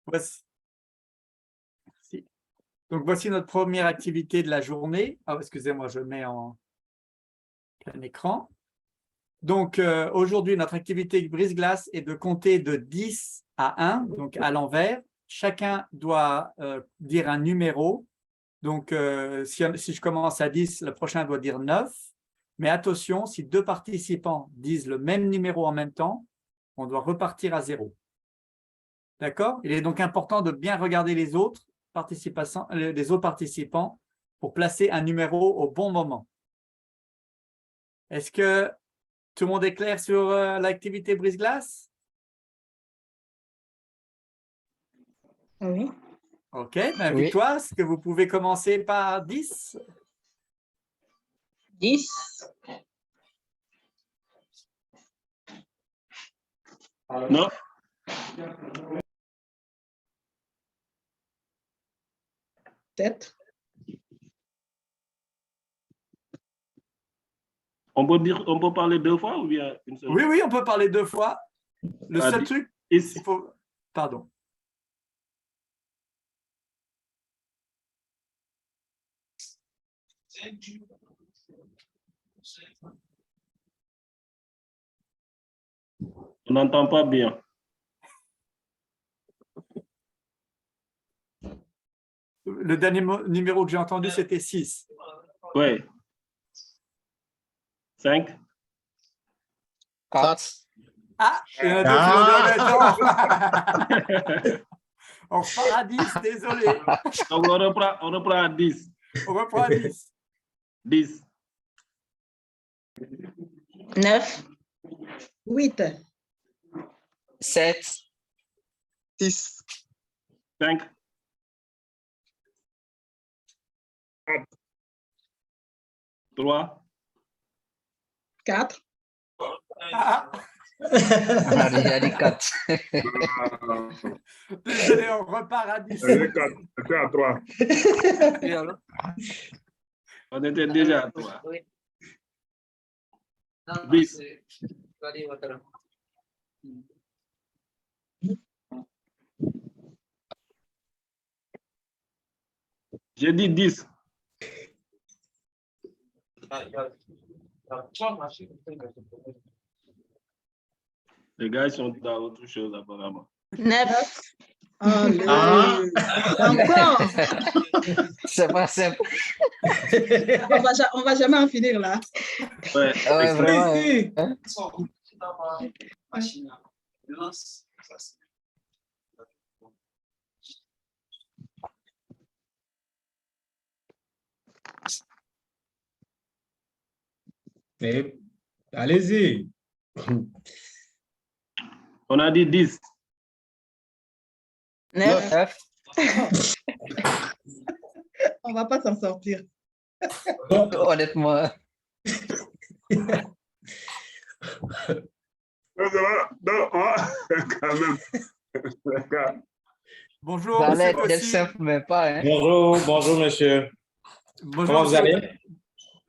Voici, donc, voici notre première activité de la journée. Ah, excusez-moi, je mets en plein écran. Donc, aujourd'hui, notre activité brise-glace est de compter de 10 à 1, donc à l'envers. Chacun doit dire un numéro. Donc, si je commence à 10, le prochain doit dire 9. Mais attention, si deux participants disent le même numéro en même temps, on doit repartir à 0. D'accord? Il est donc important de bien regarder les autres participants pour placer un numéro au bon moment. Est-ce que tout le monde est clair sur l'activité brise-glace? Oui. OK, ben, Oui. Victoire, est-ce que vous pouvez commencer par 10? 10. Non. 7. On peut parler 2 fois ou bien une seule? Oui, oui, on peut parler 2 fois. Le seul 10. truc, il faut... Pardon. On n'entend pas bien. Le dernier numéro que j'ai entendu, c'était 6. Oui. 5. 4. Ah, il y en a deux qui l'ont dit en même temps. On repart à 10, désolé. Donc, on reprend à 10. On reprend à 10. 10. 9. 8. 7. 6. 5. 3. 4. Ah, On a déjà dit 4. désolé, on repart à 10. C'était à 3. On était déjà à 3. Oui. 10. J'ai dit 10. Les gars ils sont dans autre chose apparemment. 9. Encore. C'est pas simple. On va jamais en finir là. Ouais, Ouais, vraiment. Hein? Mais allez-y. On a dit 10. 9. 9. On va pas s'en sortir. Honnêtement. Non, quand même. Bonjour, Ça monsieur allait d'être Kossi. simple, mais pas. Hein? Bonjour, monsieur. Bonjour, Comment vous monsieur. allez?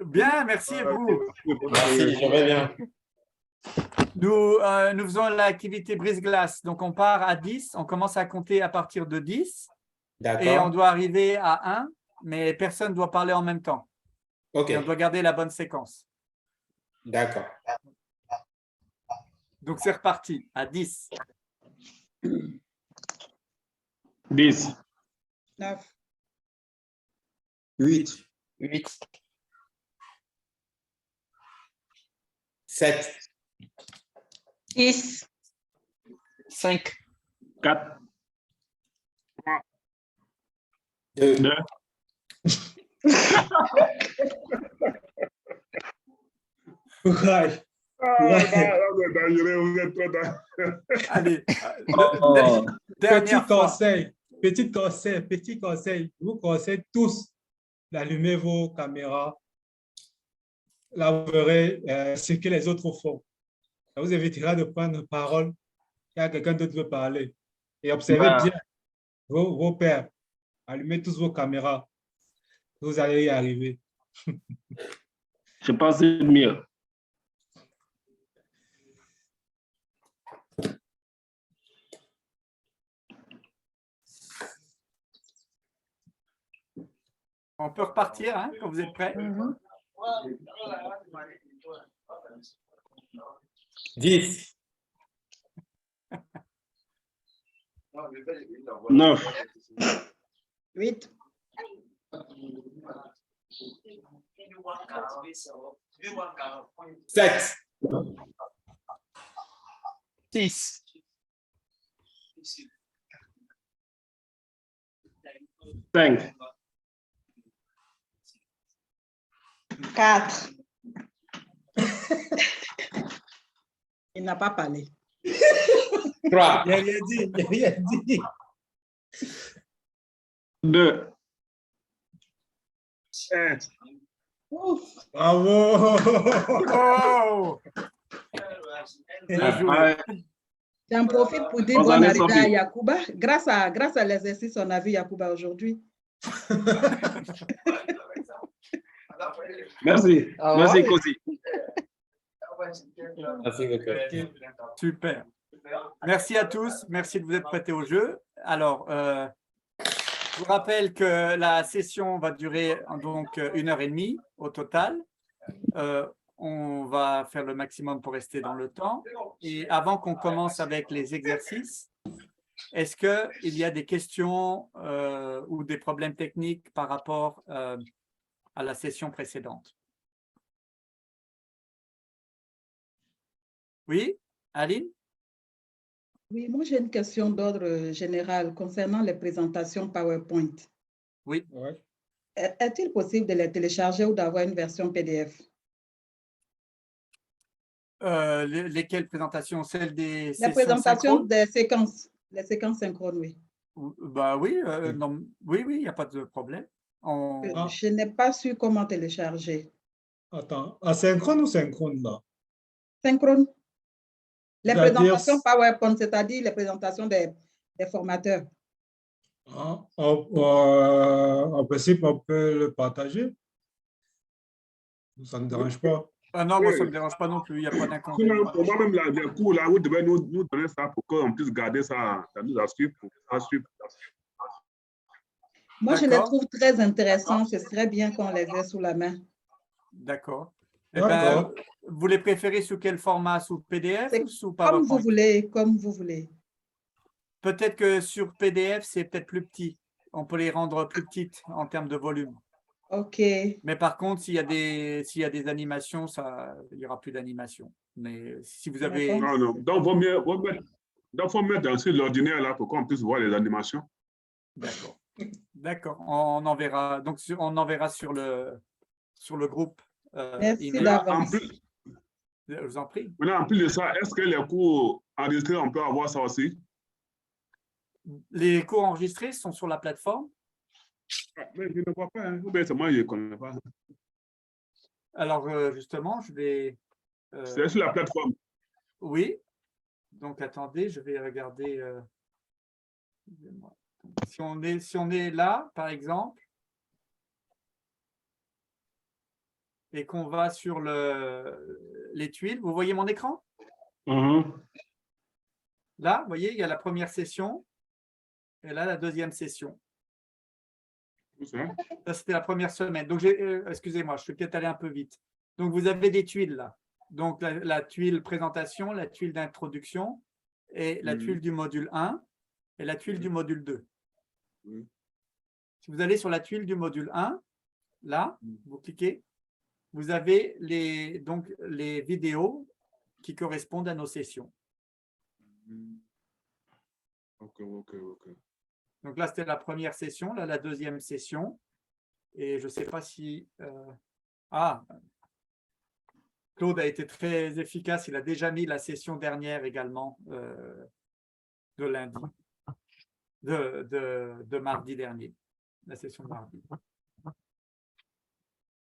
Bien, merci et vous. Merci, je vais bien. Nous faisons l'activité brise-glace. Donc, on part à 10. On commence à compter à partir de 10. Et on D'accord. doit arriver à 1, mais personne ne doit parler en même temps. OK. Et on doit garder la bonne séquence. D'accord. Donc, c'est reparti à 10. 10. 9. 8. 8. 7. 6. 5. 4. 2. 2. Courage. Vous êtes trop Allez, Oh. dernière fois. Petit conseil. Je vous conseille tous d'allumer vos caméras. Là, vous verrez ce que les autres font. Ça vous évitera de prendre parole quand quelqu'un d'autre veut parler. Et observez bien vos pairs. Allumez tous vos caméras. Vous allez y arriver. Je pense que c'est mieux. On peut repartir hein, quand vous êtes prêts. 10. 9. 8, 7. 6. 5. 4. Il n'a pas parlé. 3. Il n'y a rien dit, il n'y a rien dit. 2. 1. Ouf. Bravo. Oh! Bien joué. J'en profite pour dire Bonne bonne année, arrivée à Sophie. Yacouba. Grâce à l'exercice, on a vu Yacouba aujourd'hui. Merci. Ah Merci, ouais? Kosi. Merci beaucoup. Super. Merci à tous. Merci de vous être prêtés au jeu. Alors, je vous rappelle que la session va durer donc 1h30 au total. On va faire le maximum pour rester dans le temps. Et avant qu'on commence avec les exercices, est-ce qu'il y a des questions ou des problèmes techniques par rapport à la session précédente? Oui, Aline? Oui, moi j'ai une question d'ordre général concernant les présentations PowerPoint. Oui. Ouais. Est-il possible de les télécharger ou d'avoir une version PDF? Lesquelles présentations? Celles des La sessions présentation synchrones? des séquences, les séquences synchrones, oui. Bah oui, non, oui, il n'y a pas de problème. Ah. Je n'ai pas su comment télécharger. Attends, asynchrone ou synchrone là? Synchrone. Les C'est-à-dire, présentations PowerPoint, c'est-à-dire les présentations des formateurs. en principe, on peut le partager. Ça ne dérange pas. Ah non, moi, ça ne Oui. me dérange pas non plus, il n'y a pas Sinon, d'inconvénient. pour moi-même, les cours, là, vous devez nous donner ça pour qu'on puisse garder ça dans nos archives. Moi, je les D'accord. trouve très intéressants. Ce serait bien qu'on les ait sous la main. D'accord. Eh ben, D'accord. vous les préférez sous quel format? Sous PDF C'est ou sous Comme vous PowerPoint? voulez, comme vous voulez. Peut-être que sur PDF, c'est peut-être plus petit. On peut les rendre plus petites en termes de volume. OK. Mais par contre, s'il y a des animations, il n'y aura plus d'animation. Mais si vous avez… D'accord. Non, non. Donc, faut mettre dans l'ordinaire là pour qu'on puisse voir les animations. D'accord. D'accord. On enverra. Donc, on enverra sur le groupe. Merci email. d'avance. Je vous en prie. Maintenant, en plus de ça, est-ce que les cours enregistrés, on peut avoir ça aussi? Les cours enregistrés sont sur la plateforme. Mais je ne vois pas. Hein. Ou bien c'est moi, je ne connais pas. Alors, justement, je vais… C'est sur la plateforme. Oui. Donc, attendez, je vais regarder. Excusez-moi. Si on est là, par exemple, et qu'on va sur les tuiles, vous voyez mon écran? Là, vous voyez, il y a la première session et là, la deuxième session. Ça, c'était la première semaine. Donc, excusez-moi, je suis peut-être allé un peu vite. Donc, vous avez des tuiles là. Donc, la tuile présentation, la tuile d'introduction et la tuile du module 1 et la tuile du module 2. Si vous allez sur la tuile du module 1, là, vous cliquez, vous avez donc les vidéos qui correspondent à nos sessions. Ok. Donc là, c'était la première session, là, la deuxième session. Et je ne sais pas si… Claude a été très efficace. Il a déjà mis la session dernière également de lundi, de mardi dernier, la session de mardi.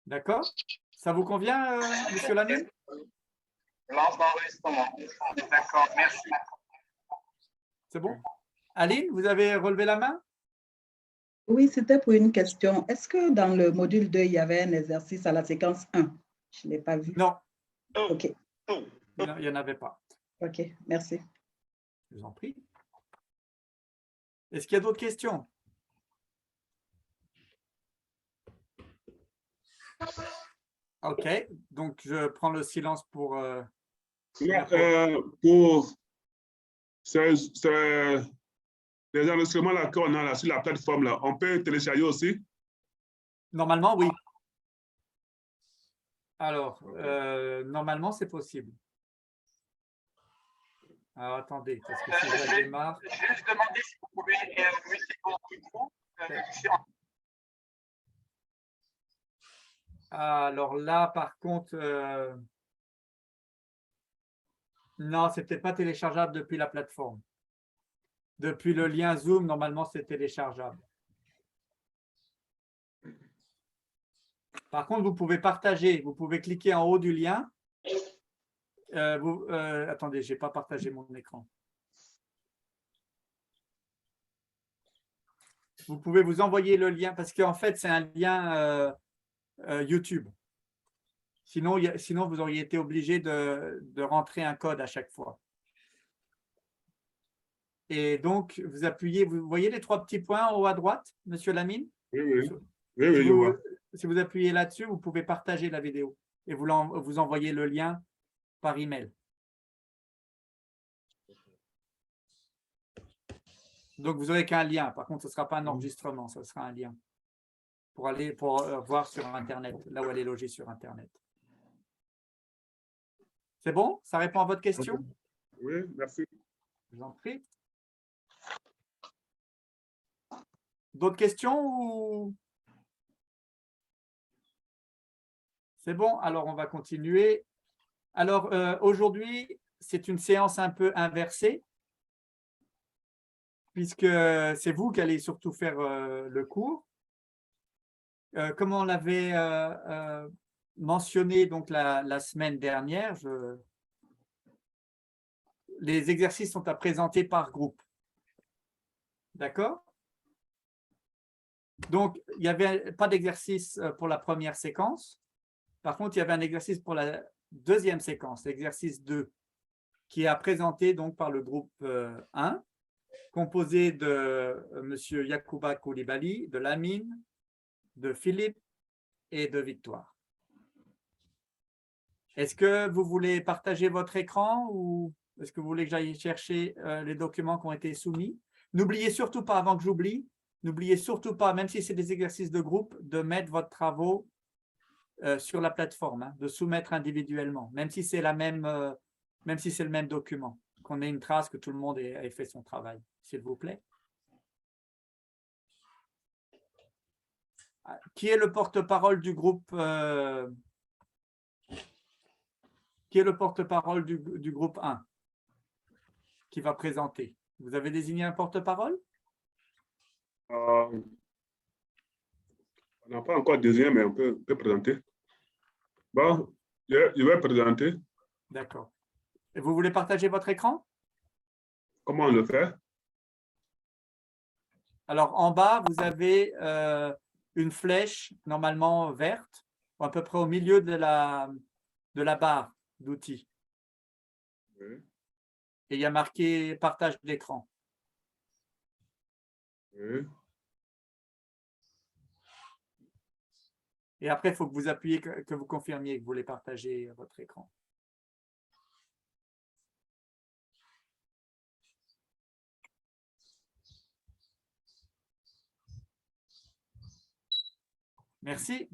D'accord? Ça vous convient, monsieur Lamine? D'accord, merci. Mm. C'est bon? Aline, vous avez relevé la main? Oui, c'était pour une question. Est-ce que dans le module 2, il y avait un exercice à la séquence 1? Je ne l'ai pas vu. Non. OK. Il n'y en avait pas. OK, merci. Je vous en prie. Est-ce qu'il y a d'autres questions? OK, donc je prends le silence pour… Là, pour les enregistrements là qu'on a là sur la plateforme, là, on peut télécharger aussi. Normalement, oui. Alors, normalement, c'est possible. Alors, attendez, parce que si je démarre… Je vais juste demander si vous pouvez muter vos micros. Alors là, par contre, non, ce n'était pas téléchargeable depuis la plateforme. Depuis le lien Zoom, normalement, c'est téléchargeable. Par contre, vous pouvez partager, vous pouvez cliquer en haut du lien. Attendez, je n'ai pas partagé mon écran. Vous pouvez vous envoyer le lien, parce qu'en fait, c'est un lien YouTube. Sinon, vous auriez été obligé de rentrer un code à chaque fois. Et donc, vous appuyez, vous voyez les trois petits points en haut à droite, Monsieur Lamine? Oui, oui. Oui, oui, je vois. Si vous appuyez là-dessus, vous pouvez partager la vidéo et vous envoyez le lien par email. Donc, vous n'aurez qu'un lien. Par contre, ce ne sera pas un enregistrement, ce sera un lien pour voir sur Internet, là où elle est logée sur Internet. C'est bon? Ça répond à votre question? Oui, merci. Je vous en prie. D'autres questions ou… C'est bon, alors on va continuer. Alors, aujourd'hui, c'est une séance un peu inversée, puisque c'est vous qui allez surtout faire le cours. Comme on l'avait mentionné donc, la semaine dernière, les exercices sont à présenter par groupe. D'accord? Donc, il n'y avait pas d'exercice pour la première séquence. Par contre, il y avait un exercice pour la deuxième séquence, l'exercice 2, qui est à présenter donc, par le groupe 1, composé de M. Yacouba Koulibaly, de Lamine, de Philippe et de Victoire. Est-ce que vous voulez partager votre écran ou est-ce que vous voulez que j'aille chercher les documents qui ont été soumis? N'oubliez surtout pas, avant que j'oublie, n'oubliez surtout pas, même si c'est des exercices de groupe, de mettre votre travaux sur la plateforme, hein, de soumettre individuellement, même si c'est le même document, qu'on ait une trace que tout le monde ait fait son travail, s'il vous plaît. Qui est le porte-parole du groupe Qui est le porte-parole du groupe 1 qui va présenter? Vous avez désigné un porte-parole? On n'a pas encore désigné, mais on peut présenter. Bon, je vais présenter. D'accord. Et vous voulez partager votre écran? Comment on le fait? Alors, en bas, vous avez une flèche normalement verte, à peu près au milieu de la barre d'outils. Oui. Et il y a marqué « Partage d'écran ». Oui. Et après, il faut que vous appuyez, que vous confirmiez que vous voulez partager votre écran. Merci.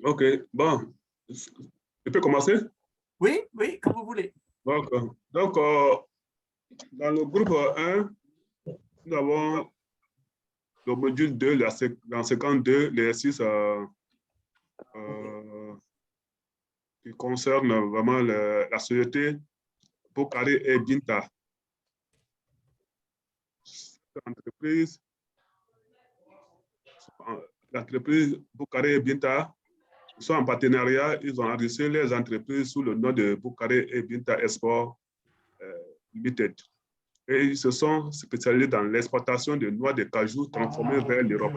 OK, bon. Je peux commencer? Oui, oui, comme vous voulez. Donc, dans le groupe 1, nous avons le module 2, la séquence 2, l'exercice qui concerne vraiment la société Boukari et Binta. L'entreprise Boukari et Binta sont en partenariat. Ils ont enregistré les entreprises sous le nom de Boukari et Binta Export Limited. Et ils se sont spécialisés dans l'exportation de noix de cajou transformées vers l'Europe.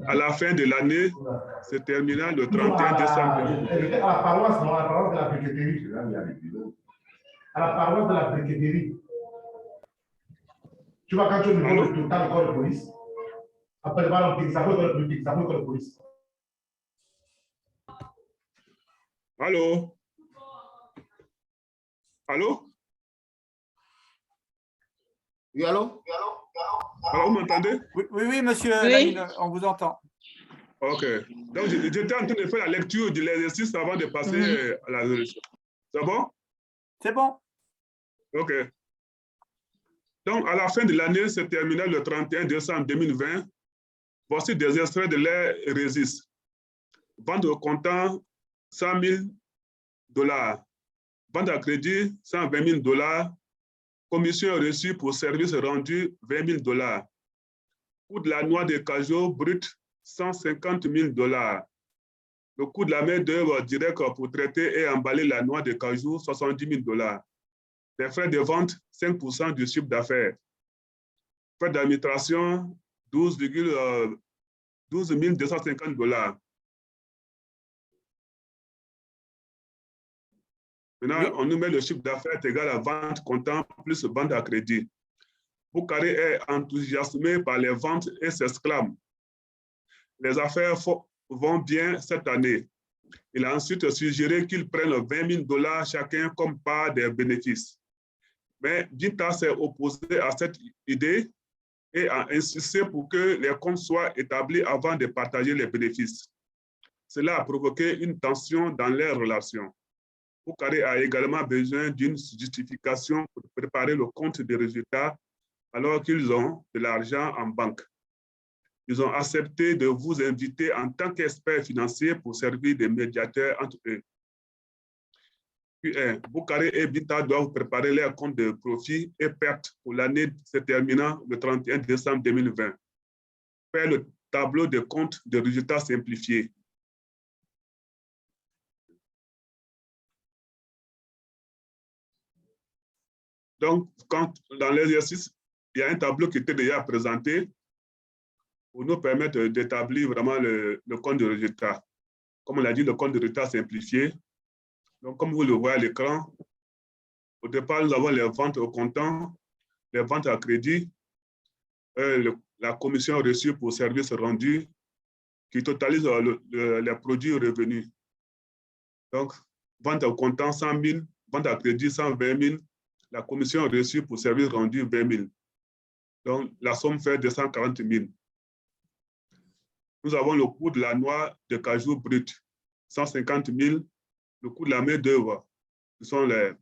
à la fin de l'année, se terminant le 31 décembre. À la paroisse, non, à la paroisse de la briqueterie. À la paroisse de la briqueterie. Tu vois, quand tu me donnes le total corps de police, après, ça le police. Allô? Allô? Oui, allô? Alors, vous m'entendez? Oui, monsieur Oui. Lamine, on vous entend. OK. Donc, j'étais en train de faire la lecture de l'exercice avant de passer à la résolution. C'est bon? C'est bon. OK. Donc, à la fin de l'année, se terminant le 31 décembre 2020, voici des extraits de l'air Résiste. Vente au comptant, 100 000 $. Vente à crédit, 120 000 $. Commission reçue pour services rendus, 20 000 $. Coût de la noix de cajou brut, 150 000 $. Le coût de la main-d'œuvre directe pour traiter et emballer la noix de cajou, 70 000 $. Les frais de vente, 5% du chiffre d'affaires. Frais d'administration, 12 250 $. Maintenant, on nous met le chiffre d'affaires égal à vente comptant plus vente à crédit. Boukhari est enthousiasmé par les ventes et s'exclame: les affaires vont bien cette année. Il a ensuite suggéré qu'ils prennent 20 000 $ chacun comme part des bénéfices. Mais Binta s'est opposé à cette idée et a insisté pour que les comptes soient établis avant de partager les bénéfices. Cela a provoqué une tension dans leurs relations. Boukhari a également besoin d'une justification pour préparer le compte des résultats alors qu'ils ont de l'argent en banque. Ils ont accepté de vous inviter en tant qu'experts financiers pour servir de médiateurs entre eux. Puis, Boukhari et Binta doivent préparer leurs comptes de profit et pertes pour l'année se terminant le 31 décembre 2020. Faire le tableau de compte de résultats simplifié. Donc, dans l'exercice, il y a un tableau qui était déjà présenté pour nous permettre d'établir vraiment le compte de résultat. Comme on l'a dit, le compte de résultat simplifié. Donc, comme vous le voyez à l'écran, au départ, nous avons les ventes au comptant, les ventes à crédit, la commission reçue pour services rendus qui totalise les produits revenus. Donc, vente au comptant 100 000, vente à crédit 120 000, la commission reçue pour services rendus 20 000. Donc, la somme fait 240 000. Nous avons le coût de la noix de cajou brut, 150 000. Le coût de la main-d'œuvre, ce sont les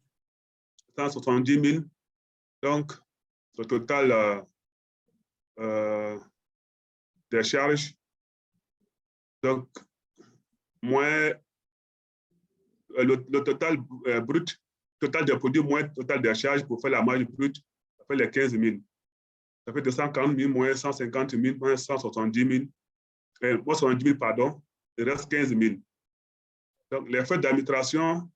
170 000. Donc, le total des charges, donc, moins le total brut, total des produits moins total des charges pour faire la marge brute, ça fait les 15 000. Ça fait 240 000 moins 150 000 moins 170 000. Moins 70 000, pardon, il reste 15 000. Donc, les frais d'administration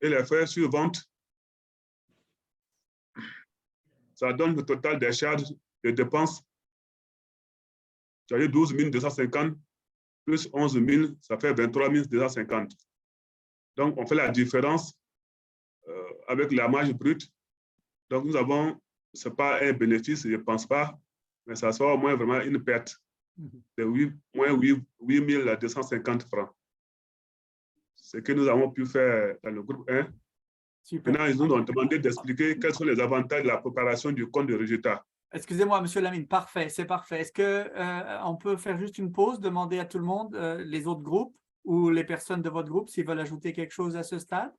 et les frais sur vente, ça donne le total des charges de dépenses. C'est-à-dire 12 250 plus 11 000, ça fait 23 250. Donc, on fait la différence avec la marge brute. Donc, nous avons, ce n'est pas un bénéfice, je ne pense pas, mais ça sera au moins vraiment une perte de moins 8 250 francs. Ce que nous avons pu faire dans le groupe 1. Super. Maintenant, ils nous ont demandé d'expliquer quels sont les avantages de la préparation du compte de résultat. Excusez-moi, monsieur Lamine, parfait, c'est parfait. Est-ce qu'on peut faire juste une pause, demander à tout le monde, les autres groupes ou les personnes de votre groupe, s'ils veulent ajouter quelque chose à ce stade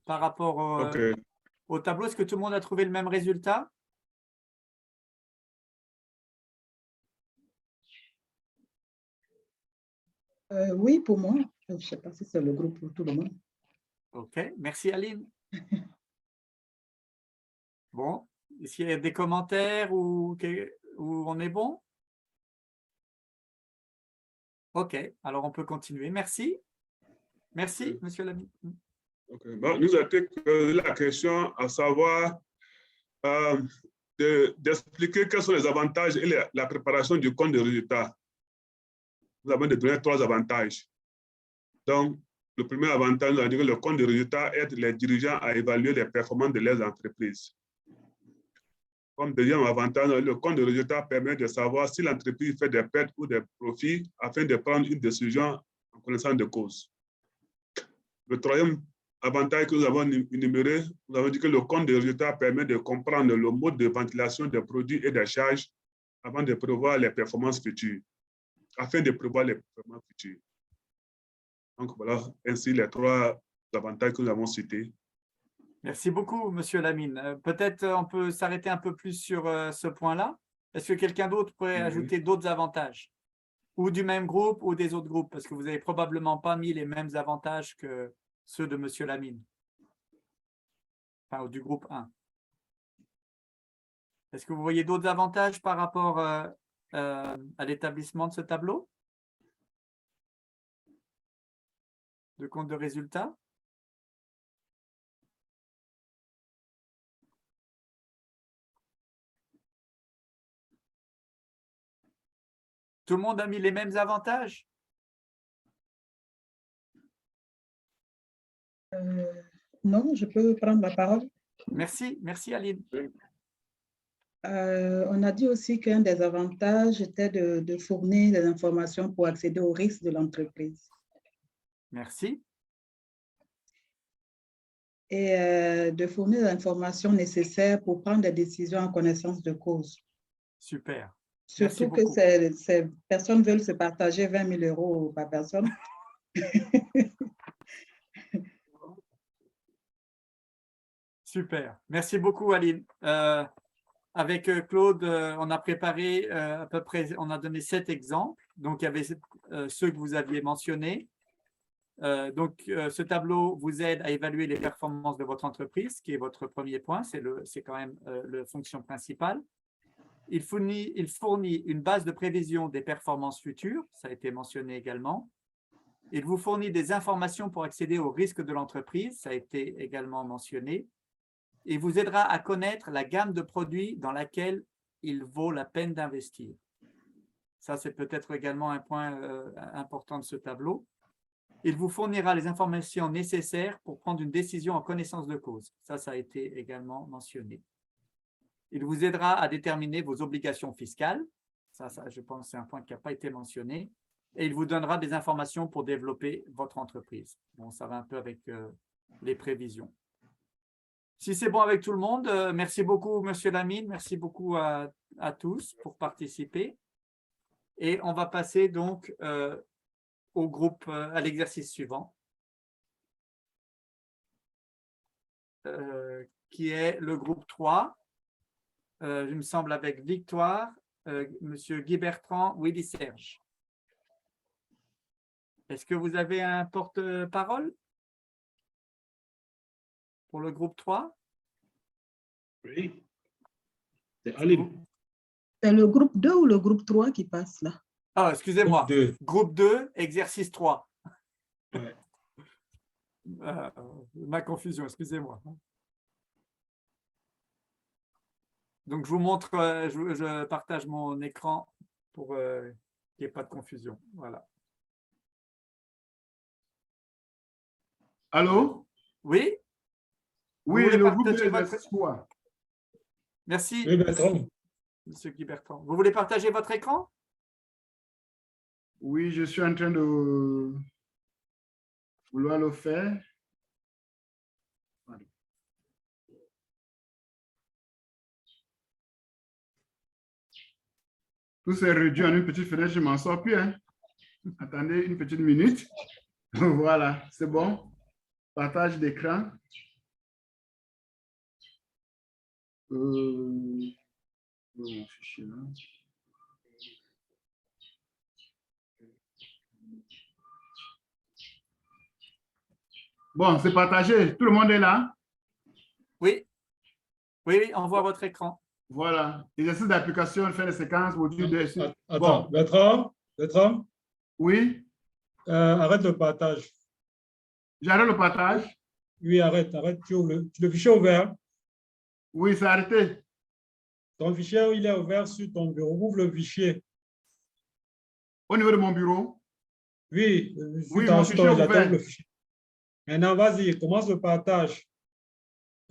par rapport au tableau? Est-ce que tout le monde a trouvé le même résultat? Oui, pour moi. Je ne sais pas si c'est le groupe pour tout le monde. OK, merci Aline. Bon, est-ce qu'il y a des commentaires ou on est bon? OK, alors on peut continuer. Merci. Merci, monsieur Lamine. Okay. Bon, nous a été posé la question à savoir, d'expliquer quels sont les avantages et la préparation du compte de résultats. Nous avons donné 3 avantages. Donc, le premier avantage, nous dit que le compte de résultats aide les dirigeants à évaluer les performances de leurs entreprises. Comme deuxième avantage, le compte de résultats permet de savoir si l'entreprise fait des pertes ou des profits afin de prendre une décision en connaissance de cause. Le troisième avantage que nous avons énuméré, nous avons dit que le compte de résultats permet de comprendre le mode de ventilation des produits et des charges afin de prévoir les performances futures. Donc voilà, ainsi les 3 avantages que nous avons cités. Merci beaucoup, Monsieur Lamine. Peut-être on peut s'arrêter un peu plus sur ce point-là. Est-ce que quelqu'un d'autre pourrait ajouter d'autres avantages? Ou du même groupe ou des autres groupes? Parce que vous n'avez probablement pas mis les mêmes avantages que ceux de Monsieur Lamine. Enfin, du groupe 1. Est-ce que vous voyez d'autres avantages par rapport à l'établissement de ce tableau de compte de résultats? Tout le monde a mis les mêmes avantages? Non, je peux prendre la parole. Merci, merci Aline. On a dit aussi qu'un des avantages était de fournir des informations pour accéder aux risques de l'entreprise. Merci. Et de fournir des informations nécessaires pour prendre des décisions en connaissance de cause. Super. Surtout Merci que beaucoup. ces personnes veulent se partager 20 000 € par personne. Super. Merci beaucoup, Aline. Avec Claude, on a préparé à peu près, on a donné 7 exemples. Donc, il y avait ceux que vous aviez mentionnés. Ce tableau vous aide à évaluer les performances de votre entreprise, qui est votre premier point. C'est quand même la fonction principale. Il fournit une base de prévision des performances futures. Ça a été mentionné également. Il vous fournit des informations pour accéder aux risques de l'entreprise. Ça a été également mentionné. Et vous aidera à connaître la gamme de produits dans laquelle il vaut la peine d'investir. Ça, c'est peut-être également un point important de ce tableau. Il vous fournira les informations nécessaires pour prendre une décision en connaissance de cause. Ça a été également mentionné. Il vous aidera à déterminer vos obligations fiscales. Ça je pense, c'est un point qui n'a pas été mentionné. Et il vous donnera des informations pour développer votre entreprise. Bon, ça va un peu avec les prévisions. Si c'est bon avec tout le monde, merci beaucoup, Monsieur Lamine. Merci beaucoup à tous pour participer. Et on va passer donc au groupe, à l'exercice suivant, qui est le groupe 3. Il me semble avec Victoire, Monsieur Guy Bertrand, Willy Serge. Est-ce que vous avez un porte-parole pour le groupe 3? Oui. C'est Aline. C'est le groupe 2 ou le groupe 3 qui passe là? Ah, excusez-moi. Groupe 2. Groupe 2, exercice 3. Ouais. Ma confusion, excusez-moi. Donc, je vous montre, je partage mon écran pour qu'il n'y ait pas de confusion. Voilà. Allô? Oui? Oui, voulez le groupe partager de votre- l'exercice 3. Merci, Oui, Bertrand. Monsieur Guy Bertrand. Vous voulez partager votre écran? Oui, je suis en train de vouloir le faire. Pardon. Tout s'est réduit en une petite fenêtre, je ne m'en sors plus. Hein. Attendez une petite minute. Voilà, c'est bon. Partage d'écran. Mon fichier là. Bon, c'est partagé. Tout le monde est là? Oui. Oui, on voit votre écran. Voilà. Exercice d'application, fin de séquence, module 2. Attends, Bon. Bertrand, Oui, arrête le partage. j'arrête le partage. Oui, arrête. Tu ouvres le fichier ouvert. Oui, c'est arrêté. Ton fichier, il est ouvert sur ton bureau. Ouvre le fichier. Au niveau de mon bureau, Oui, Oui, sur mon ton fichier ordinateur, ouvert. ouvre le fichier. Maintenant, vas-y, commence le partage.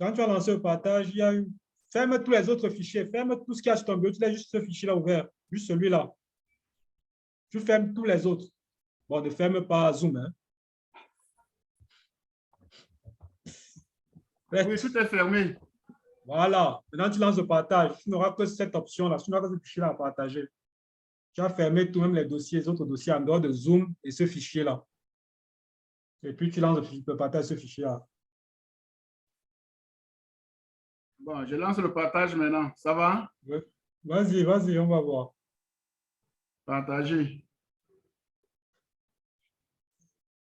Quand tu as lancé le partage, il y a eu... Ferme tous les autres fichiers. Ferme tout ce qu'il y a sur ton bureau. Tu laisses juste ce fichier-là ouvert. Juste celui-là. Tu fermes tous les autres. Bon, ne ferme pas Zoom. Hein. oui, tout est fermé. Voilà. Maintenant, tu lances le partage. Tu n'auras que cette option-là. Tu n'auras que ce fichier-là à partager. Tu as fermé tout même les dossiers, les autres dossiers en dehors de Zoom et ce fichier-là. Et puis, tu lances le partage ce fichier-là. Bon, je lance le partage maintenant. Ça va? Vas-y, vas-y, on va voir. Partager.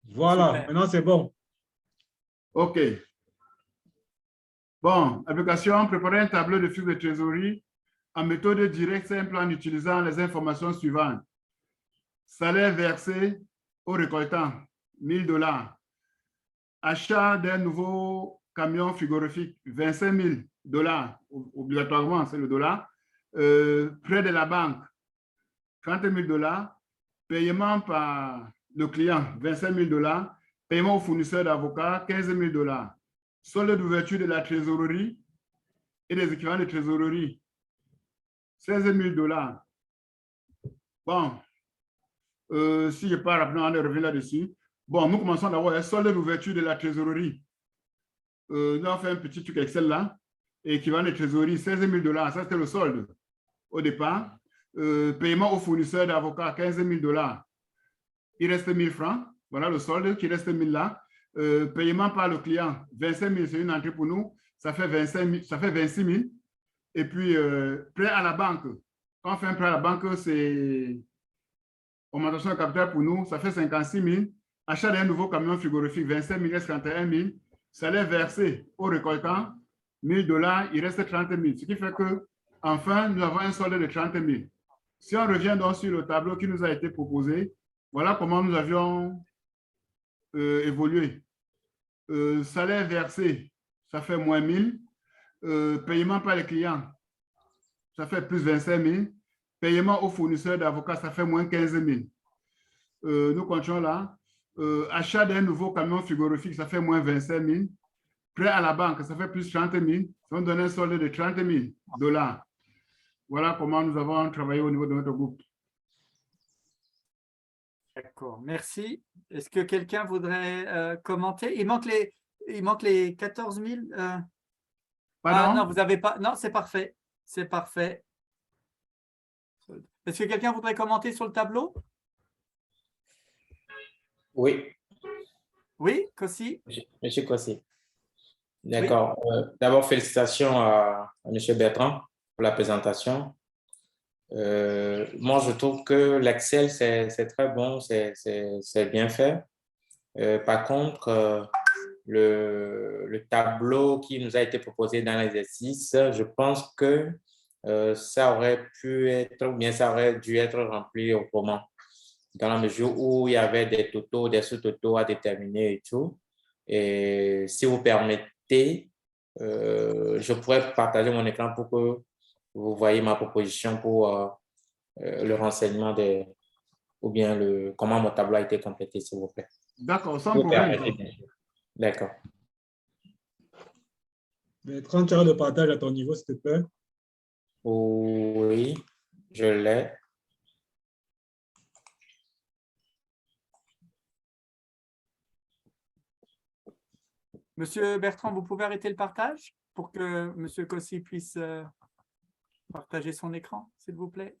Voilà, Super. maintenant c'est bon. OK. Bon, application, préparer un tableau de flux de trésorerie en méthode directe simple en utilisant les informations suivantes. Salaire versé au récoltant, $1000. Achat d'un nouveau camion frigorifique, $25 000, obligatoirement, c'est le dollar. Prêt de la banque, $30 000. Paiement par le client, $25 000. Paiement au fournisseur d'avocat, $15 000. Solde d'ouverture de la trésorerie et des équivalents de trésorerie, $16 000. Bon, si je pars rapidement, on revient là-dessus. Bon, nous commençons d'abord avec solde d'ouverture de la trésorerie. Nous avons fait un petit truc Excel là. Équivalent de trésorerie, $16 000. Ça, c'était le solde au départ. Paiement au fournisseur d'avocat, $15 000. Il reste 1 000 francs. Voilà le solde qui reste 1 000 là. Paiement par le client, 25 000, c'est une entrée pour nous. Ça fait 26 000. Et puis, prêt à la banque. Quand on fait un prêt à la banque, c'est augmentation de capital pour nous. Ça fait 56 000. Achat d'un nouveau camion frigorifique, 25 000, il reste 31 000. Salaire versé au récoltant, $1000, il reste 30 000. Ce qui fait que, enfin, nous avons un solde de 30 000. Si on revient donc sur le tableau qui nous a été proposé, voilà comment nous avions évolué. Salaire versé, ça fait moins 1 000. Paiement par les clients, ça fait plus 25 000. Paiement aux fournisseurs d'avocats, ça fait moins 15 000. Nous continuons là. Achat d'un nouveau camion frigorifique, ça fait moins 25 000. Prêt à la banque, ça fait plus 30 000. Ça nous donne un solde de $30 000. Voilà comment nous avons travaillé au niveau de notre groupe. D'accord, merci. Est-ce que quelqu'un voudrait commenter? Il manque les 14 000. Ah Pardon? non, vous n'avez pas. Non, c'est parfait. C'est parfait. Est-ce que quelqu'un voudrait commenter sur le tableau? Oui, Oui, Kossi? Monsieur Kossi. D'accord. D'abord, félicitations à Monsieur Bertrand pour la présentation. Moi, je trouve que l'Excel, c'est très bon, c'est bien fait. Par contre, le tableau qui nous a été proposé dans l'exercice, je pense que ça aurait pu être, ou bien ça aurait dû être rempli autrement, dans la mesure où il y avait des totaux, des sous-totaux à déterminer et tout. Et si vous permettez, je pourrais partager mon écran pour que vous voyez ma proposition pour le renseignement ou bien comment mon tableau a été complété, s'il vous plaît. D'accord, sans Vous problème. permettez, bien sûr. D'accord. Bertrand, tu as le partage à ton niveau, s'il te plaît. Oui, je l'ai. Monsieur Bertrand, vous pouvez arrêter le partage pour que Monsieur Kossi puisse partager son écran, s'il vous plaît.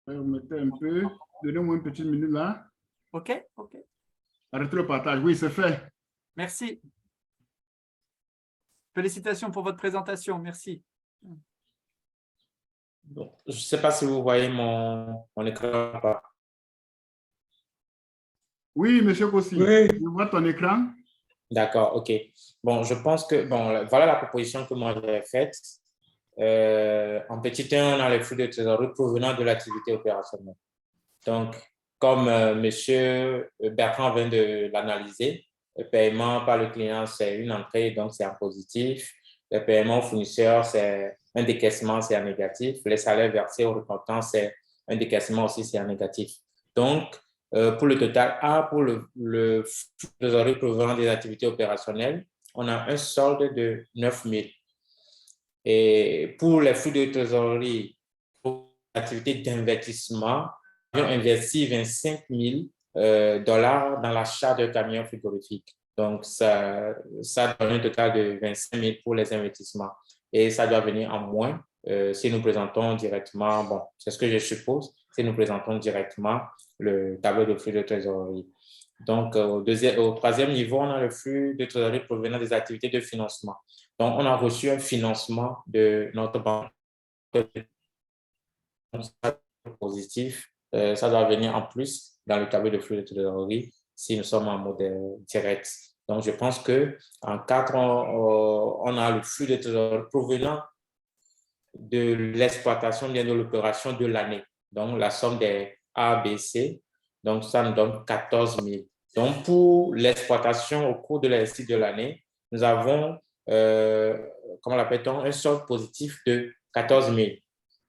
Mettez un peu. Donnez-moi une petite minute là. OK, OK. Arrêtez le partage. Oui, c'est fait. Merci. Félicitations pour votre présentation. Merci. Bon, je ne sais pas si vous voyez mon écran ou pas. Oui, monsieur Kossi. Oui. Je vois ton écran. D'accord, OK. Bon, je pense que, bon, voilà la proposition que moi j'ai faite. En petit 1, on a les flux de trésorerie provenant de l'activité opérationnelle. Donc, comme monsieur Bertrand vient de l'analyser, le paiement par le client, c'est une entrée, donc c'est en positif. Les paiements aux fournisseurs, c'est un décaissement, c'est en négatif. Les salaires versés aux représentants, c'est un décaissement aussi, c'est en négatif. Donc, pour le total A, pour le trésorerie provenant des activités opérationnelles, on a un solde de 9 000. Et pour les flux de trésorerie pour l'activité d'investissement, nous avons investi 25 000 dollars dans l'achat de camions frigorifiques. Donc, ça donne un total de 25 000 pour les investissements. Et ça doit venir en moins si nous présentons directement, bon, c'est ce que je suppose, si nous présentons directement le tableau de flux de trésorerie. Donc, au troisième niveau, on a le flux de trésorerie provenant des activités de financement. Donc, on a reçu un financement de notre banque. Positif, ça doit venir en plus dans le tableau de flux de trésorerie si nous sommes en mode direct. Donc, je pense qu'en 4 ans, on a le flux de trésorerie provenant de l'exploitation, bien de l'opération de l'année. Donc, la somme des A, B, C. Donc, ça nous donne 14 000. Donc, pour l'exploitation au cours de l'exercice de l'année, nous avons, comment l'appelle-t-on, un solde positif de 14 000.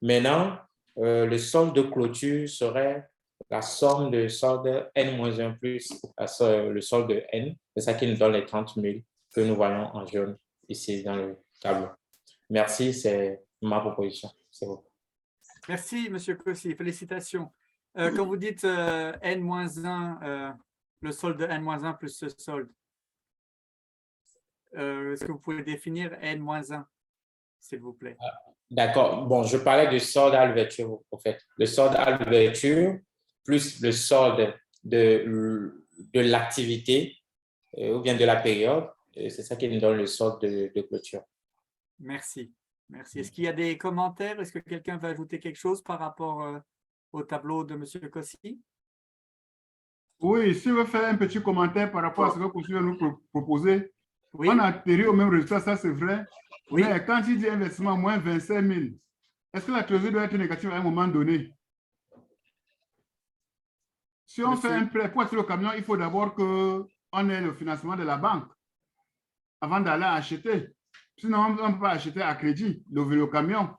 Maintenant, le solde de clôture serait la somme de solde N-1 plus le solde de N. C'est ça qui nous donne les 30 000 que nous voyons en jaune ici dans le tableau. Merci, c'est ma proposition. C'est bon. Merci, M. Cossy. Félicitations. Quand vous dites N-1, le solde de N-1 plus ce solde, est-ce que vous pouvez définir N-1, s'il vous plaît? D'accord. Bon, je parlais du solde à l'ouverture, en fait. Le solde à l'ouverture plus le solde de l'activité ou bien de la période, c'est ça qui nous donne le solde de clôture. Merci. Merci. Est-ce qu'il y a des commentaires? Est-ce que quelqu'un veut ajouter quelque chose par rapport au tableau de M. Cossy? Oui, si vous faites un petit commentaire par rapport à ce que Cossy va nous proposer, Oui. on a atterri au même résultat, ça c'est vrai. Oui. Mais quand il dit investissement moins 25 000, est-ce que la trésorerie doit être négative à un moment donné? Si on fait un prêt pour acheter le camion, il faut d'abord qu'on ait le financement de la banque avant d'aller acheter. Sinon, on ne peut pas acheter à crédit le camion.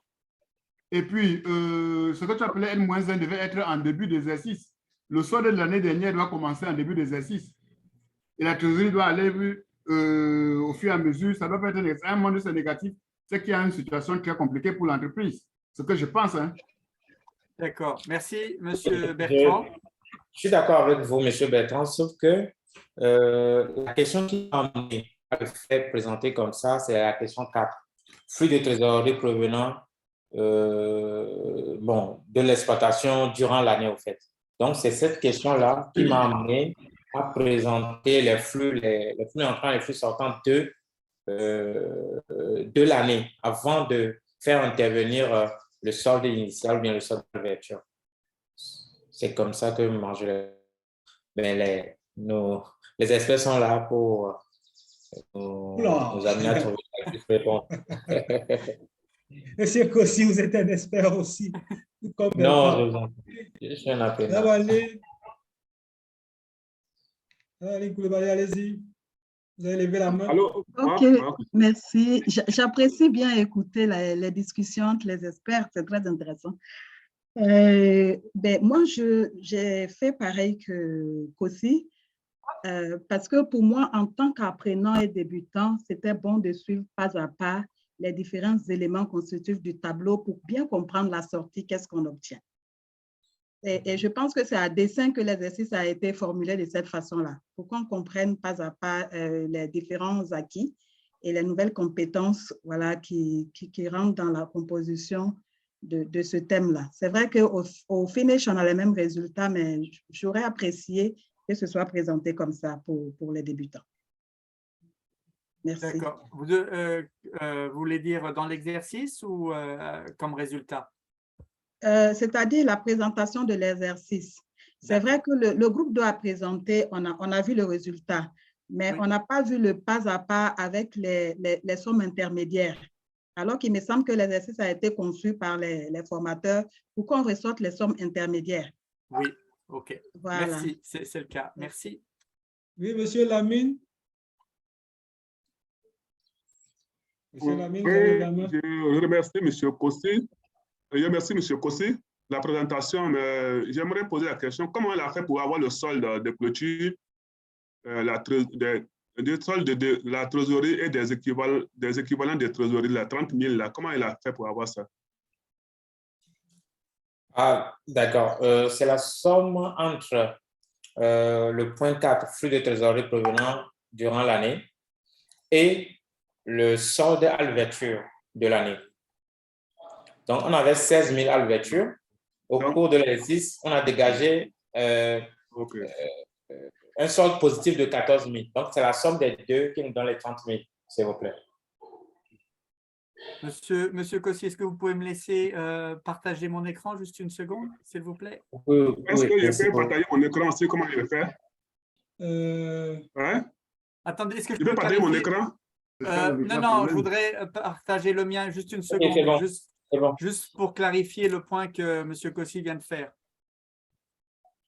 Et puis, ce que tu appelais N-1 devait être en début d'exercice. Le solde de l'année dernière doit commencer en début d'exercice. Et la trésorerie doit aller au fur et à mesure. Ça doit pas être négatif. À un moment donné, c'est négatif. C'est qu'il y a une situation très compliquée pour l'entreprise. Ce que je pense. Hein. D'accord. Merci, M. Bertrand. Je suis d'accord avec vous, M. Bertrand, sauf que la question qui m'a amené à le faire présenter comme ça, c'est la question 4. Flux de trésorerie provenant de l'exploitation durant l'année, au fait. Donc, c'est cette question-là qui m'a amené à présenter les flux entrants et les flux sortants de l'année avant de faire intervenir le solde initial ou bien le solde d'ouverture. C'est comme ça que moi je le... Mais les experts sont là pour nous amener à trouver la plus réponse. Monsieur Cossy, vous êtes un expert aussi. Comme non, je suis un appel. Allez, Koulibaly, allez-y. Vous avez levé la main. Allô? Ok, merci. J'apprécie bien écouter les discussions entre les experts. C'est très intéressant. Moi, j'ai fait pareil que Cossy, parce que pour moi, en tant qu'apprenant et débutant, c'était bon de suivre pas à pas les différents éléments constitutifs du tableau pour bien comprendre la sortie, qu'est-ce qu'on obtient. Et je pense que c'est à dessein que l'exercice a été formulé de cette façon-là, pour qu'on comprenne pas à pas les différents acquis et les nouvelles compétences voilà, qui rentrent dans la composition de ce thème-là. C'est vrai qu'au finish, on a les mêmes résultats, mais j'aurais apprécié que ce soit présenté comme ça pour les débutants. Merci. D'accord. Vous voulez dire dans l'exercice ou comme résultat? C'est-à-dire la présentation de l'exercice. C'est vrai que le groupe doit présenter, on a vu le résultat, mais on n'a pas vu le pas à pas avec les sommes intermédiaires. Alors qu'il me semble que l'exercice a été conçu par les formateurs pour qu'on ressorte les sommes intermédiaires. Oui, OK. Voilà. Merci, c'est le cas. Merci. Oui, Monsieur Lamine. Monsieur Lamine, Oui, vous avez la main? je remercie M. Kossi. Je remercie M. Kossi la présentation, mais j'aimerais poser la question, comment il a fait pour avoir le solde de clôture, des soldes de la trésorerie et des équivalents de trésorerie, la 30 000, là, comment il a fait pour avoir ça? Ah, d'accord. C'est la somme entre le point 4, flux de trésorerie provenant durant l'année, et le solde à l'ouverture de l'année. Donc, on avait 16 000 à l'ouverture. Au cours de l'exercice, on a dégagé un solde positif de 14 000. Donc, c'est la somme des deux qui nous donne les 30 000, s'il vous plaît. Monsieur Kossi, est-ce que vous pouvez me laisser partager mon écran juste une seconde, s'il vous plaît? Est-ce que je peux partager mon écran aussi? Comment je le fais? Hein? Attendez, est-ce que Je peux partager mon clarifier? écran? Non, je voudrais partager le mien juste une seconde, c'est bon. juste pour clarifier le point que M. Kossi vient de faire.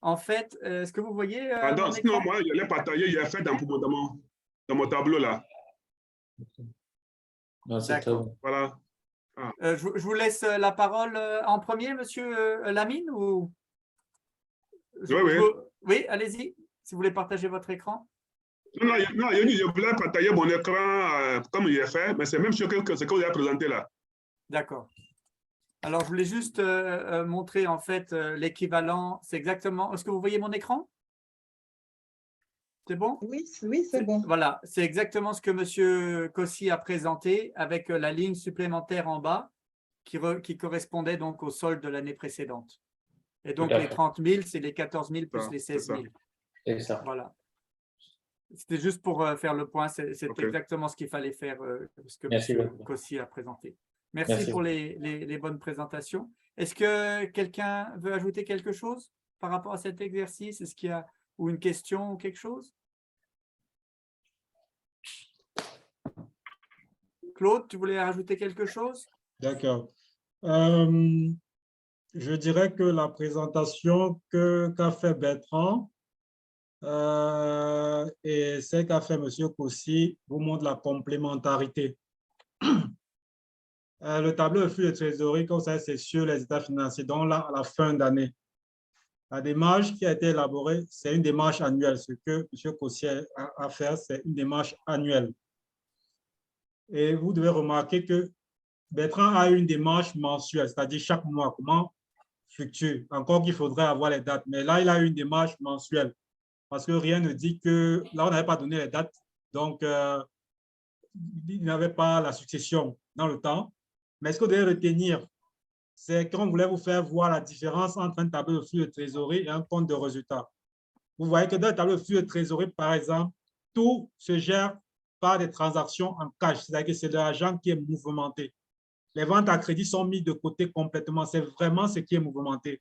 En fait, est-ce que vous voyez Pardon, mon sinon, écran? moi, je l'ai partagé, il a fait dans mon tableau là. Non, c'est très bon. Voilà. Je vous laisse la parole en premier, Monsieur Lamine, ou... Oui. Oui, allez-y, si vous voulez partager votre écran. Non, je voulais partager mon écran comme il est fait, mais c'est même ce que vous avez présenté là. D'accord. Alors, je voulais juste montrer en fait l'équivalent. C'est exactement. Est-ce que vous voyez mon écran? C'est bon? Oui, c'est bon. Voilà, c'est exactement ce que M. Kossi a présenté avec la ligne supplémentaire en bas qui correspondait donc au solde de l'année précédente. Et donc, les 30 000, c'est les 14 000 plus les 16 000. C'est ça. Voilà. C'était juste pour faire le point. C'est exactement ce qu'il fallait faire, ce que M. Kossi a présenté. Merci pour les bonnes présentations. Est-ce que quelqu'un veut ajouter quelque chose par rapport à cet exercice? Est-ce qu'il y a ou une question ou quelque chose? Claude, tu voulais rajouter quelque chose? D'accord. Je dirais que la présentation qu'a fait Bertrand et celle qu'a fait M. Kossi vous montre la complémentarité. Le tableau de flux de trésorerie, comme ça, c'est sur les états financiers, donc là, à la fin d'année. La démarche qui a été élaborée, c'est une démarche annuelle. Ce que M. Kossi a fait, c'est une démarche annuelle. Et vous devez remarquer que Bertrand a une démarche mensuelle, c'est-à-dire chaque mois, comment fluctue. Encore qu'il faudrait avoir les dates, mais là, il a une démarche mensuelle parce que rien ne dit que, là, on n'avait pas donné les dates, donc il n'avait pas la succession dans le temps. Mais ce que vous devez retenir, c'est qu'on voulait vous faire voir la différence entre un tableau de flux de trésorerie et un compte de résultat. Vous voyez que dans le tableau de flux de trésorerie, par exemple, tout se gère par des transactions en cash, c'est-à-dire que c'est de l'argent qui est mouvementé. Les ventes à crédit sont mises de côté complètement. C'est vraiment ce qui est mouvementé.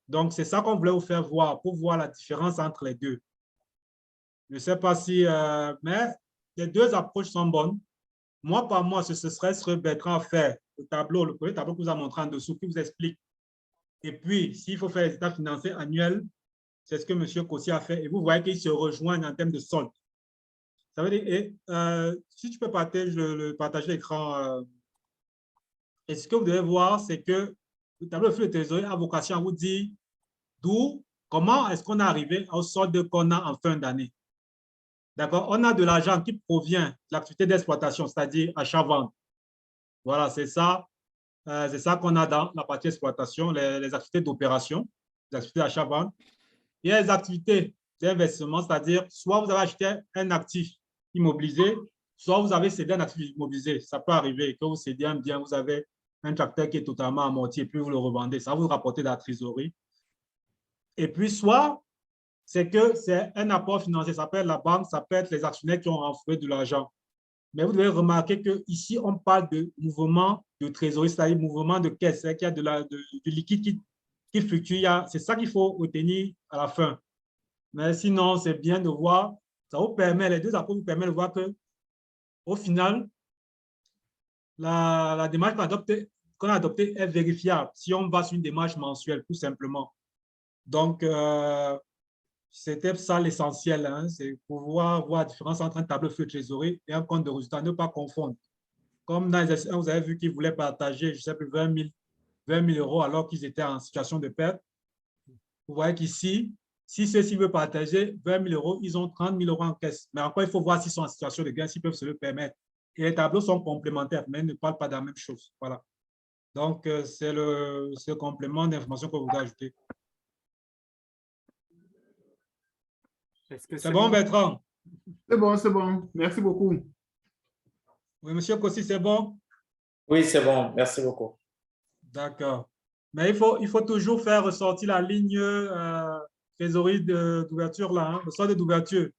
Donc, c'est ça qu'on voulait vous faire voir, pour voir la différence entre les deux. Je ne sais pas si... mais les deux approches sont bonnes. Moi, par moi, ce serait ce que Bertrand a fait, le premier tableau que vous a montré en dessous, qui vous explique. Et puis, s'il faut faire les états financiers annuels, c'est ce que M. Kossi a fait. Et vous voyez qu'ils se rejoignent en termes de solde. Ça veut dire, si tu peux partager l'écran... Et ce que vous devez voir, c'est que le tableau de flux de trésorerie a vocation à vous dire comment est-ce qu'on est arrivé au solde qu'on a en fin d'année. D'accord? On a de l'argent qui provient de l'activité d'exploitation, c'est-à-dire achat-vente. Voilà, c'est ça qu'on a dans la partie exploitation, les activités d'opération, les activités d'achat-vente. Il y a les activités d'investissement, c'est-à-dire soit vous avez acheté un actif immobilisé, soit vous avez cédé un actif immobilisé. Ça peut arriver que vous cédiez un bien, vous avez un tracteur qui est totalement amorti et puis vous le revendez. Ça va vous rapporter de la trésorerie. Et puis, soit c'est que c'est un apport financier, ça peut être la banque, ça peut être les actionnaires qui ont renfloué de l'argent. Mais vous devez remarquer qu'ici, on parle de mouvement de trésorerie, c'est-à-dire mouvement de caisse, c'est-à-dire qu'il y a du liquide qui fluctue. C'est ça qu'il faut retenir à la fin. Mais sinon, c'est bien de voir, ça vous permet, les deux apports vous permettent de voir qu'au final, la démarche qu'on a adoptée est vérifiable si on va sur une démarche mensuelle, tout simplement. Donc, c'était ça l'essentiel, hein, c'est pouvoir voir la différence entre un tableau de flux de trésorerie et un compte de résultat, ne pas confondre. Comme dans l'exercice 1, vous avez vu qu'ils voulaient partager, je ne sais plus, 20 000 euros alors qu'ils étaient en situation de perte. Vous voyez qu'ici, si ceux-ci veulent partager 20 000 euros, ils ont 30 000 euros en caisse. Mais encore, il faut voir s'ils sont en situation de gain, s'ils peuvent se le permettre. Et les tableaux sont complémentaires, mais ils ne parlent pas de la même chose. Voilà. Donc, c'est le complément d'information que vous voulez ajouter. Est-ce que C'est bon, Bertrand? C'est bon, c'est bon. Merci beaucoup. Oui, monsieur Kossi, c'est bon? Oui, c'est bon. Merci beaucoup. D'accord. Mais il faut toujours faire ressortir la ligne trésorerie d'ouverture, là, hein, le solde d'ouverture.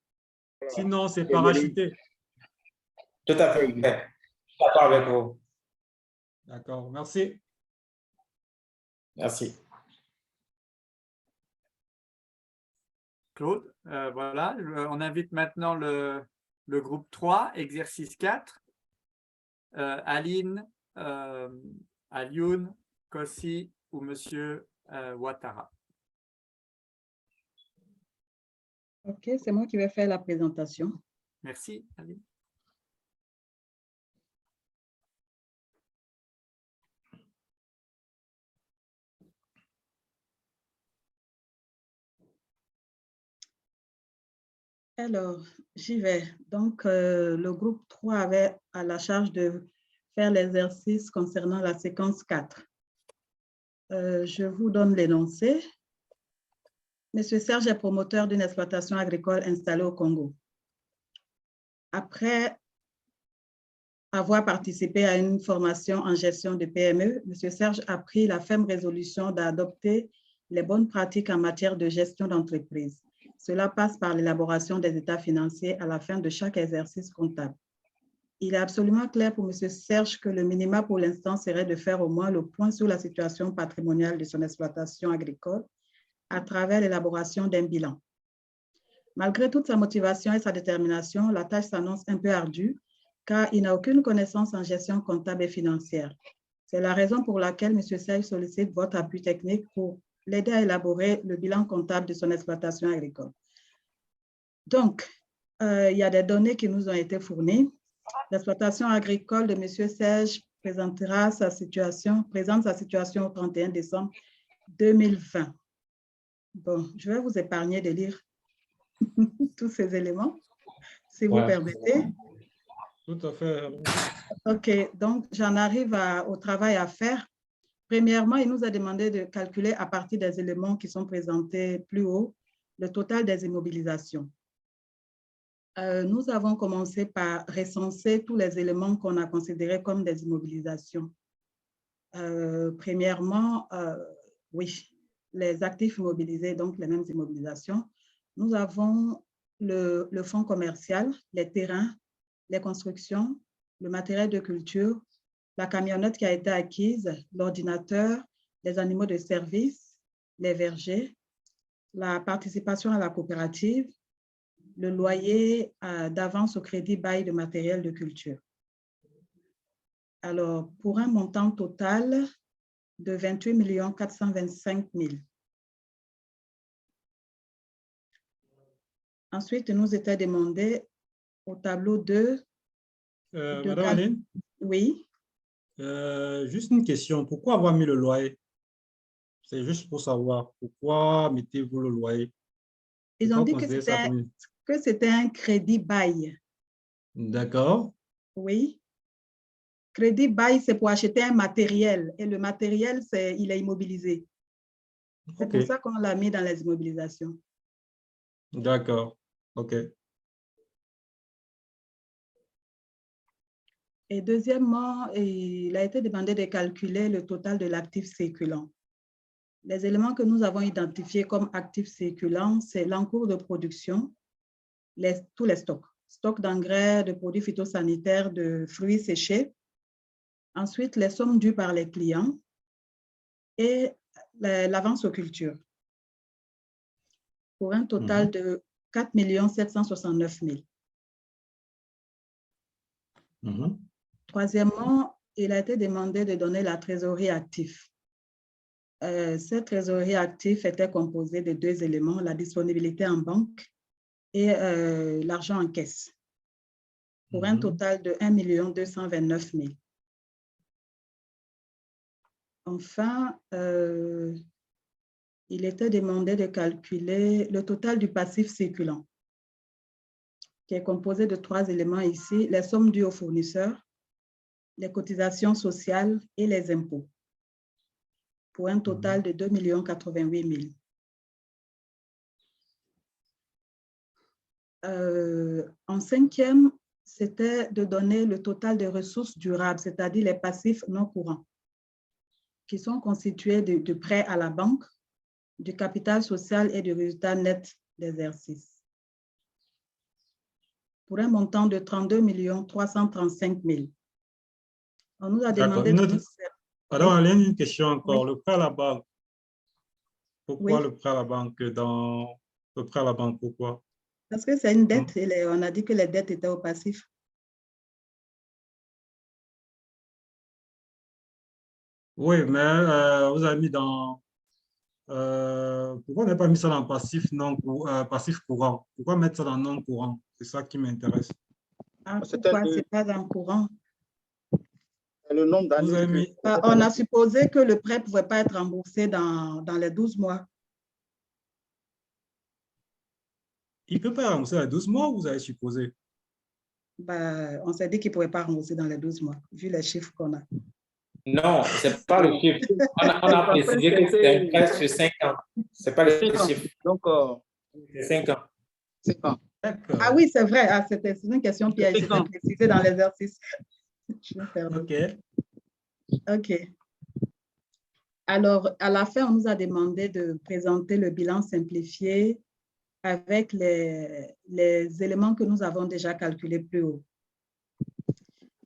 Sinon, c'est parachuté. Tout à fait. Je suis d'accord avec vous. D'accord, merci. Merci. Claude, voilà, on invite maintenant le groupe 3, exercice 4. Aline, Alioune, Kossi ou Monsieur Ouattara. OK, c'est moi qui vais faire la présentation. Merci, Aline. Alors, j'y vais. Donc, le groupe 3 avait à la charge de faire l'exercice concernant la séquence 4. Je vous donne l'énoncé. Monsieur Serge est promoteur d'une exploitation agricole installée au Congo. Après avoir participé à une formation en gestion de PME, Monsieur Serge a pris la ferme résolution d'adopter les bonnes pratiques en matière de gestion d'entreprise. Cela passe par l'élaboration des états financiers à la fin de chaque exercice comptable. Il est absolument clair pour M. Serge que le minima pour l'instant serait de faire au moins le point sur la situation patrimoniale de son exploitation agricole à travers l'élaboration d'un bilan. Malgré toute sa motivation et sa détermination, la tâche s'annonce un peu ardue car il n'a aucune connaissance en gestion comptable et financière. C'est la raison pour laquelle M. Serge sollicite votre appui technique pour l'aider à élaborer le bilan comptable de son exploitation agricole. Donc, il y a des données qui nous ont été fournies. L'exploitation agricole de M. Serge présente sa situation au 31 décembre 2020. Bon, je vais vous épargner de lire tous ces éléments, si vous permettez. Tout à fait. OK, donc j'en arrive au travail à faire. Premièrement, il nous a demandé de calculer à partir des éléments qui sont présentés plus haut, le total des immobilisations. Nous avons commencé par recenser tous les éléments qu'on a considérés comme des immobilisations. Premièrement, oui, les actifs immobilisés, donc les mêmes immobilisations. Nous avons le fonds commercial, les terrains, les constructions, le matériel de culture, la camionnette qui a été acquise, l'ordinateur, les animaux de service, les vergers, la participation à la coopérative, le loyer d'avance au crédit bail de matériel de culture. Alors, pour un montant total de 28 425 000. Ensuite, il nous était demandé au tableau 2. Madame Aline? Oui. Juste une question. Pourquoi avoir mis le loyer? C'est juste pour savoir. Pourquoi mettez-vous le loyer? Ils ont dit que c'était un crédit bail. D'accord. Oui. Crédit bail, c'est pour acheter un matériel. Et le matériel, il est immobilisé. C'est pour ça qu'on l'a mis dans les immobilisations. D'accord. OK. Et deuxièmement, il a été demandé de calculer le total de l'actif circulant. Les éléments que nous avons identifiés comme actifs circulants, c'est l'encours de production, tous les stocks. Stocks d'engrais, de produits phytosanitaires, de fruits séchés. Ensuite, les sommes dues par les clients et l'avance aux cultures. Pour un total de 4 769 000. Troisièmement, il a été demandé de donner la trésorerie active. Cette trésorerie active était composée de deux éléments, la disponibilité en banque et l'argent en caisse. pour un total de 1 229 000. Enfin, il était demandé de calculer le total du passif circulant, qui est composé de 3 éléments ici, les sommes dues aux fournisseurs, les cotisations sociales et les impôts, pour un total de 2 088 000. En cinquième, c'était de donner le total des ressources durables, c'est-à-dire les passifs non courants, qui sont constitués de prêts à la banque, du capital social et du résultat net d'exercice, pour un montant de 32 335 000. On nous a demandé de... Pardon, Alain, une question encore. Oui. Le prêt à la banque. Pourquoi oui. Le prêt à la banque dans le prêt à la banque? Pourquoi? Parce que c'est une dette et on a dit que les dettes étaient au passif. Oui, mais vous avez mis dans... pourquoi on n'a pas mis ça dans passif, passif courant? Pourquoi mettre ça dans non courant? C'est ça qui m'intéresse. Ah, pourquoi ce n'est pas dans courant? Le nombre d'années. On a supposé que le prêt ne pouvait pas être remboursé dans les 12 mois. Il ne peut pas être remboursé dans les 12 mois, vous avez supposé? On s'est dit qu'il ne pouvait pas rembourser dans les 12 mois, vu les chiffres qu'on a. Non, ce n'est pas le chiffre. On a précisé que c'était un prêt sur 5 ans. Ce n'est pas le chiffre. Donc, 5 ans. 5 ans. Ah oui, c'est vrai. Ah, c'était une question piège. C'était précisé dans l'exercice. OK. OK. Alors, à la fin, on nous a demandé de présenter le bilan simplifié avec les éléments que nous avons déjà calculés plus haut.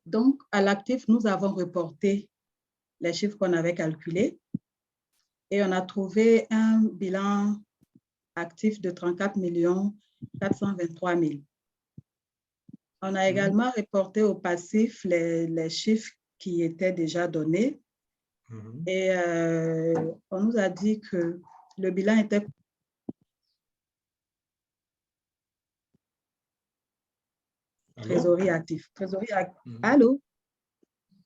Donc, à l'actif, nous avons reporté les chiffres qu'on avait calculés et on a trouvé un bilan actif de 34 423 000. On a également reporté au passif les chiffres qui étaient déjà donnés et on nous a dit que le bilan était trésorerie active. Trésorerie active. Allô?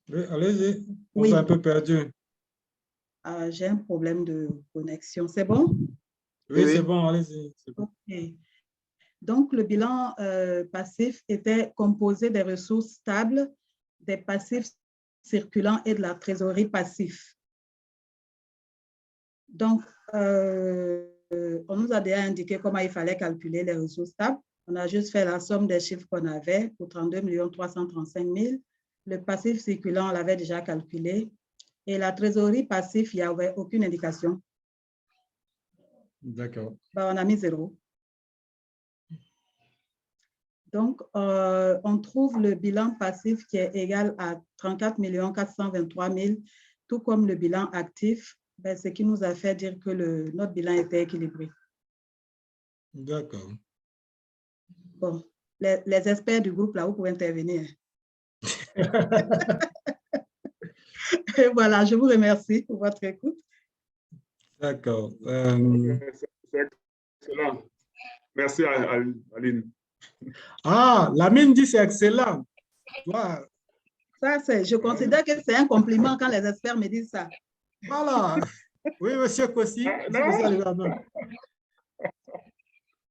Oui, allez-y. On oui. s'est un peu perdu. J'ai un problème de connexion. C'est bon? Oui, c'est bon, allez-y. Bon. Okay. Donc, le bilan passif était composé des ressources stables, des passifs circulants et de la trésorerie passive. Donc, on nous a déjà indiqué comment il fallait calculer les ressources stables. On a juste fait la somme des chiffres qu'on avait pour 32 335 000. Le passif circulant, on l'avait déjà calculé. Et la trésorerie passive, il n'y avait aucune indication. D'accord. On a mis 0. Donc, on trouve le bilan passif qui est égal à 34 423 000, tout comme le bilan actif, ce qui nous a fait dire que notre bilan était équilibré. D'accord. Bon, les experts du groupe, là, vous pouvez intervenir. Et voilà, je vous remercie pour votre écoute. D'accord. C'est excellent. Merci, Aline. Ah, Lamine dit c'est excellent. Ça, je considère que c'est un compliment quand les experts me disent ça. Voilà. Oui, monsieur Kossi.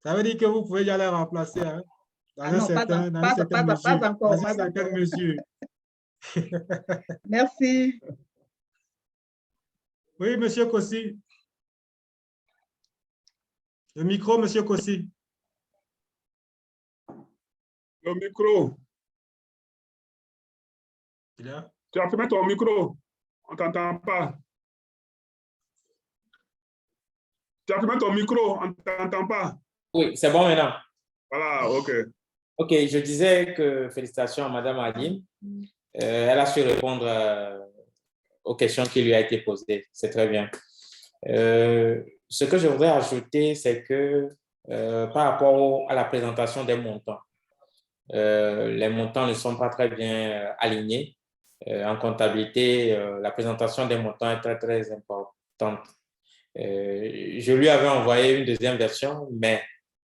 Ça veut dire que vous pouvez y aller remplacer. Hein, dans une certaine mesure. Merci. Oui, monsieur Kossi. Le micro, monsieur Kossi. Le micro. Tu as fermé ton micro. On ne t'entend pas. Tu as fermé ton micro. On ne t'entend pas. Oui, c'est bon maintenant. Voilà, OK. OK, je disais que félicitations à Mme Aline. Elle a su répondre aux questions qui lui ont été posées. C'est très bien. Ce que je voudrais ajouter, c'est que par rapport à la présentation des montants, les montants ne sont pas très bien alignés. En comptabilité, la présentation des montants est très, très importante. Je lui avais envoyé une deuxième version, mais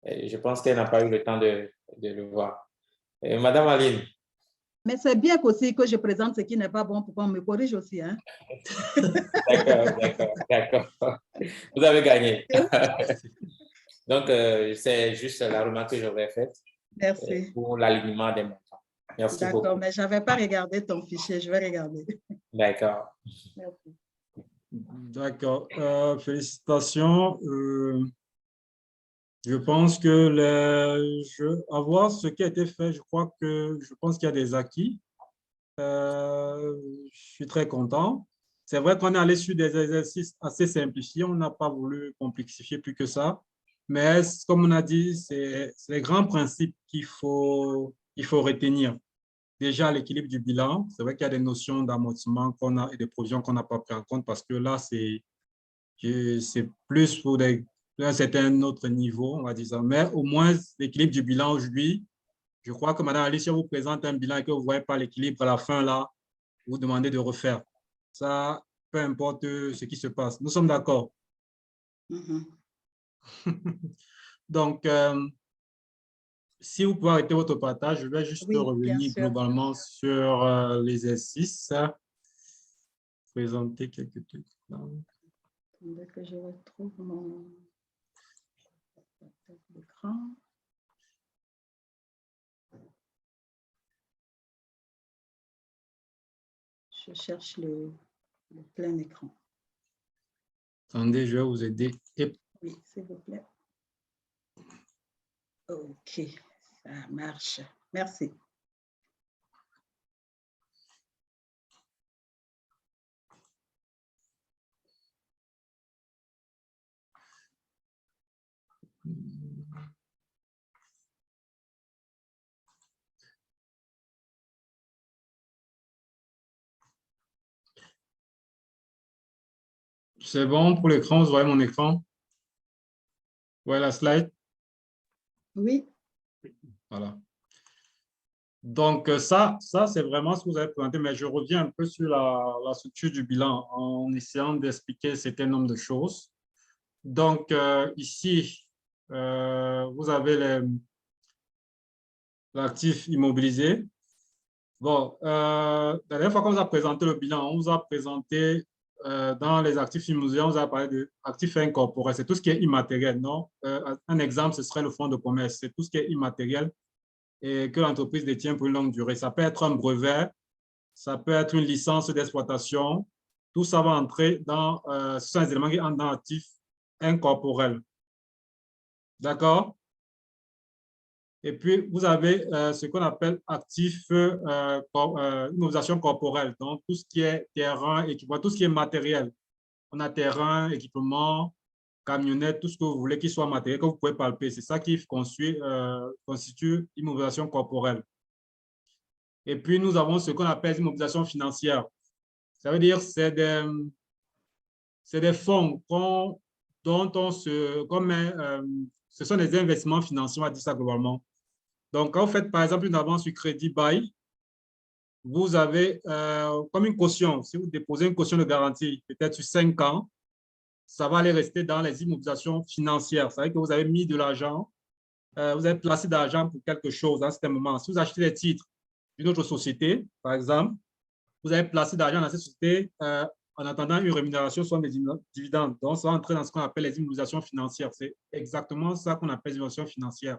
je pense qu'elle n'a pas eu le temps de le voir. Madame Aline. Mais c'est bien aussi que je présente ce qui n'est pas bon pour qu'on me corrige aussi. Hein? D'accord. Vous avez gagné. Donc, c'est juste la remarque que j'aurais faite. Merci. Pour l'alignement des montants. Merci beaucoup. D'accord, mais je n'avais pas regardé ton fichier. Je vais regarder. D'accord. Merci. D'accord. Félicitations. Je pense que avoir ce qui a été fait, je pense qu'il y a des acquis. Je suis très content. C'est vrai qu'on est allé sur des exercices assez simplifiés. On n'a pas voulu complexifier plus que ça. Mais comme on a dit, c'est les grands principes qu'il faut retenir. Déjà, l'équilibre du bilan. C'est vrai qu'il y a des notions d'amortissement qu'on a et de provisions qu'on n'a pas pris en compte parce que là, c'est plus pour un certain autre niveau, on va dire ça. Mais au moins, l'équilibre du bilan aujourd'hui, je crois que Mme Alicia vous présente un bilan et que vous ne voyez pas l'équilibre à la fin, là, vous demandez de refaire. Ça, peu importe ce qui se passe. Nous sommes d'accord. Donc, si vous pouvez arrêter votre partage, je vais juste revenir globalement sur les exercices. Présenter quelques trucs. Dès que je retrouve mon écran. Je cherche le plein écran. Attendez, je vais vous aider. Oui, s'il vous plaît. OK, ça marche. Merci. C'est bon pour l'écran, vous voyez mon écran? Vous voyez la slide? Oui. Voilà. Donc, ça c'est vraiment ce que vous avez présenté, mais je reviens un peu sur la structure du bilan en essayant d'expliquer un certain nombre de choses. Donc, ici, vous avez l'actif immobilisé. Bon, la dernière fois qu'on vous a présenté le bilan, on vous a présenté dans les actifs immobiliers, on vous a parlé d'actifs incorporels. C'est tout ce qui est immatériel, non? Un exemple, ce serait le fonds de commerce. C'est tout ce qui est immatériel et que l'entreprise détient pour une longue durée. Ça peut être un brevet, ça peut être une licence d'exploitation. Tout ça va entrer dans, ce sont les éléments qui entrent dans l'actif incorporel. D'accord? Et puis, vous avez ce qu'on appelle actif immobilisation corporelle, donc tout ce qui est terrain, équipement, tout ce qui est matériel. On a terrain, équipement, camionnette, tout ce que vous voulez qui soit matériel, que vous pouvez palper. C'est ça qui constitue immobilisation corporelle. Et puis, nous avons ce qu'on appelle immobilisation financière. Ça veut dire que c'est des fonds dont on ce sont des investissements financiers, on va dire ça globalement. Donc, quand vous faites, par exemple, une avance sur crédit bail, vous avez comme une caution. Si vous déposez une caution de garantie, peut-être sur 5 ans, ça va aller rester dans les immobilisations financières. Ça veut dire que vous avez mis de l'argent, vous avez placé de l'argent pour quelque chose à un certain moment. Si vous achetez des titres d'une autre société, par exemple, vous avez placé de l'argent dans cette société en attendant une rémunération soit des dividendes. Donc, ça va entrer dans ce qu'on appelle les immobilisations financières. C'est exactement ça qu'on appelle les immobilisations financières.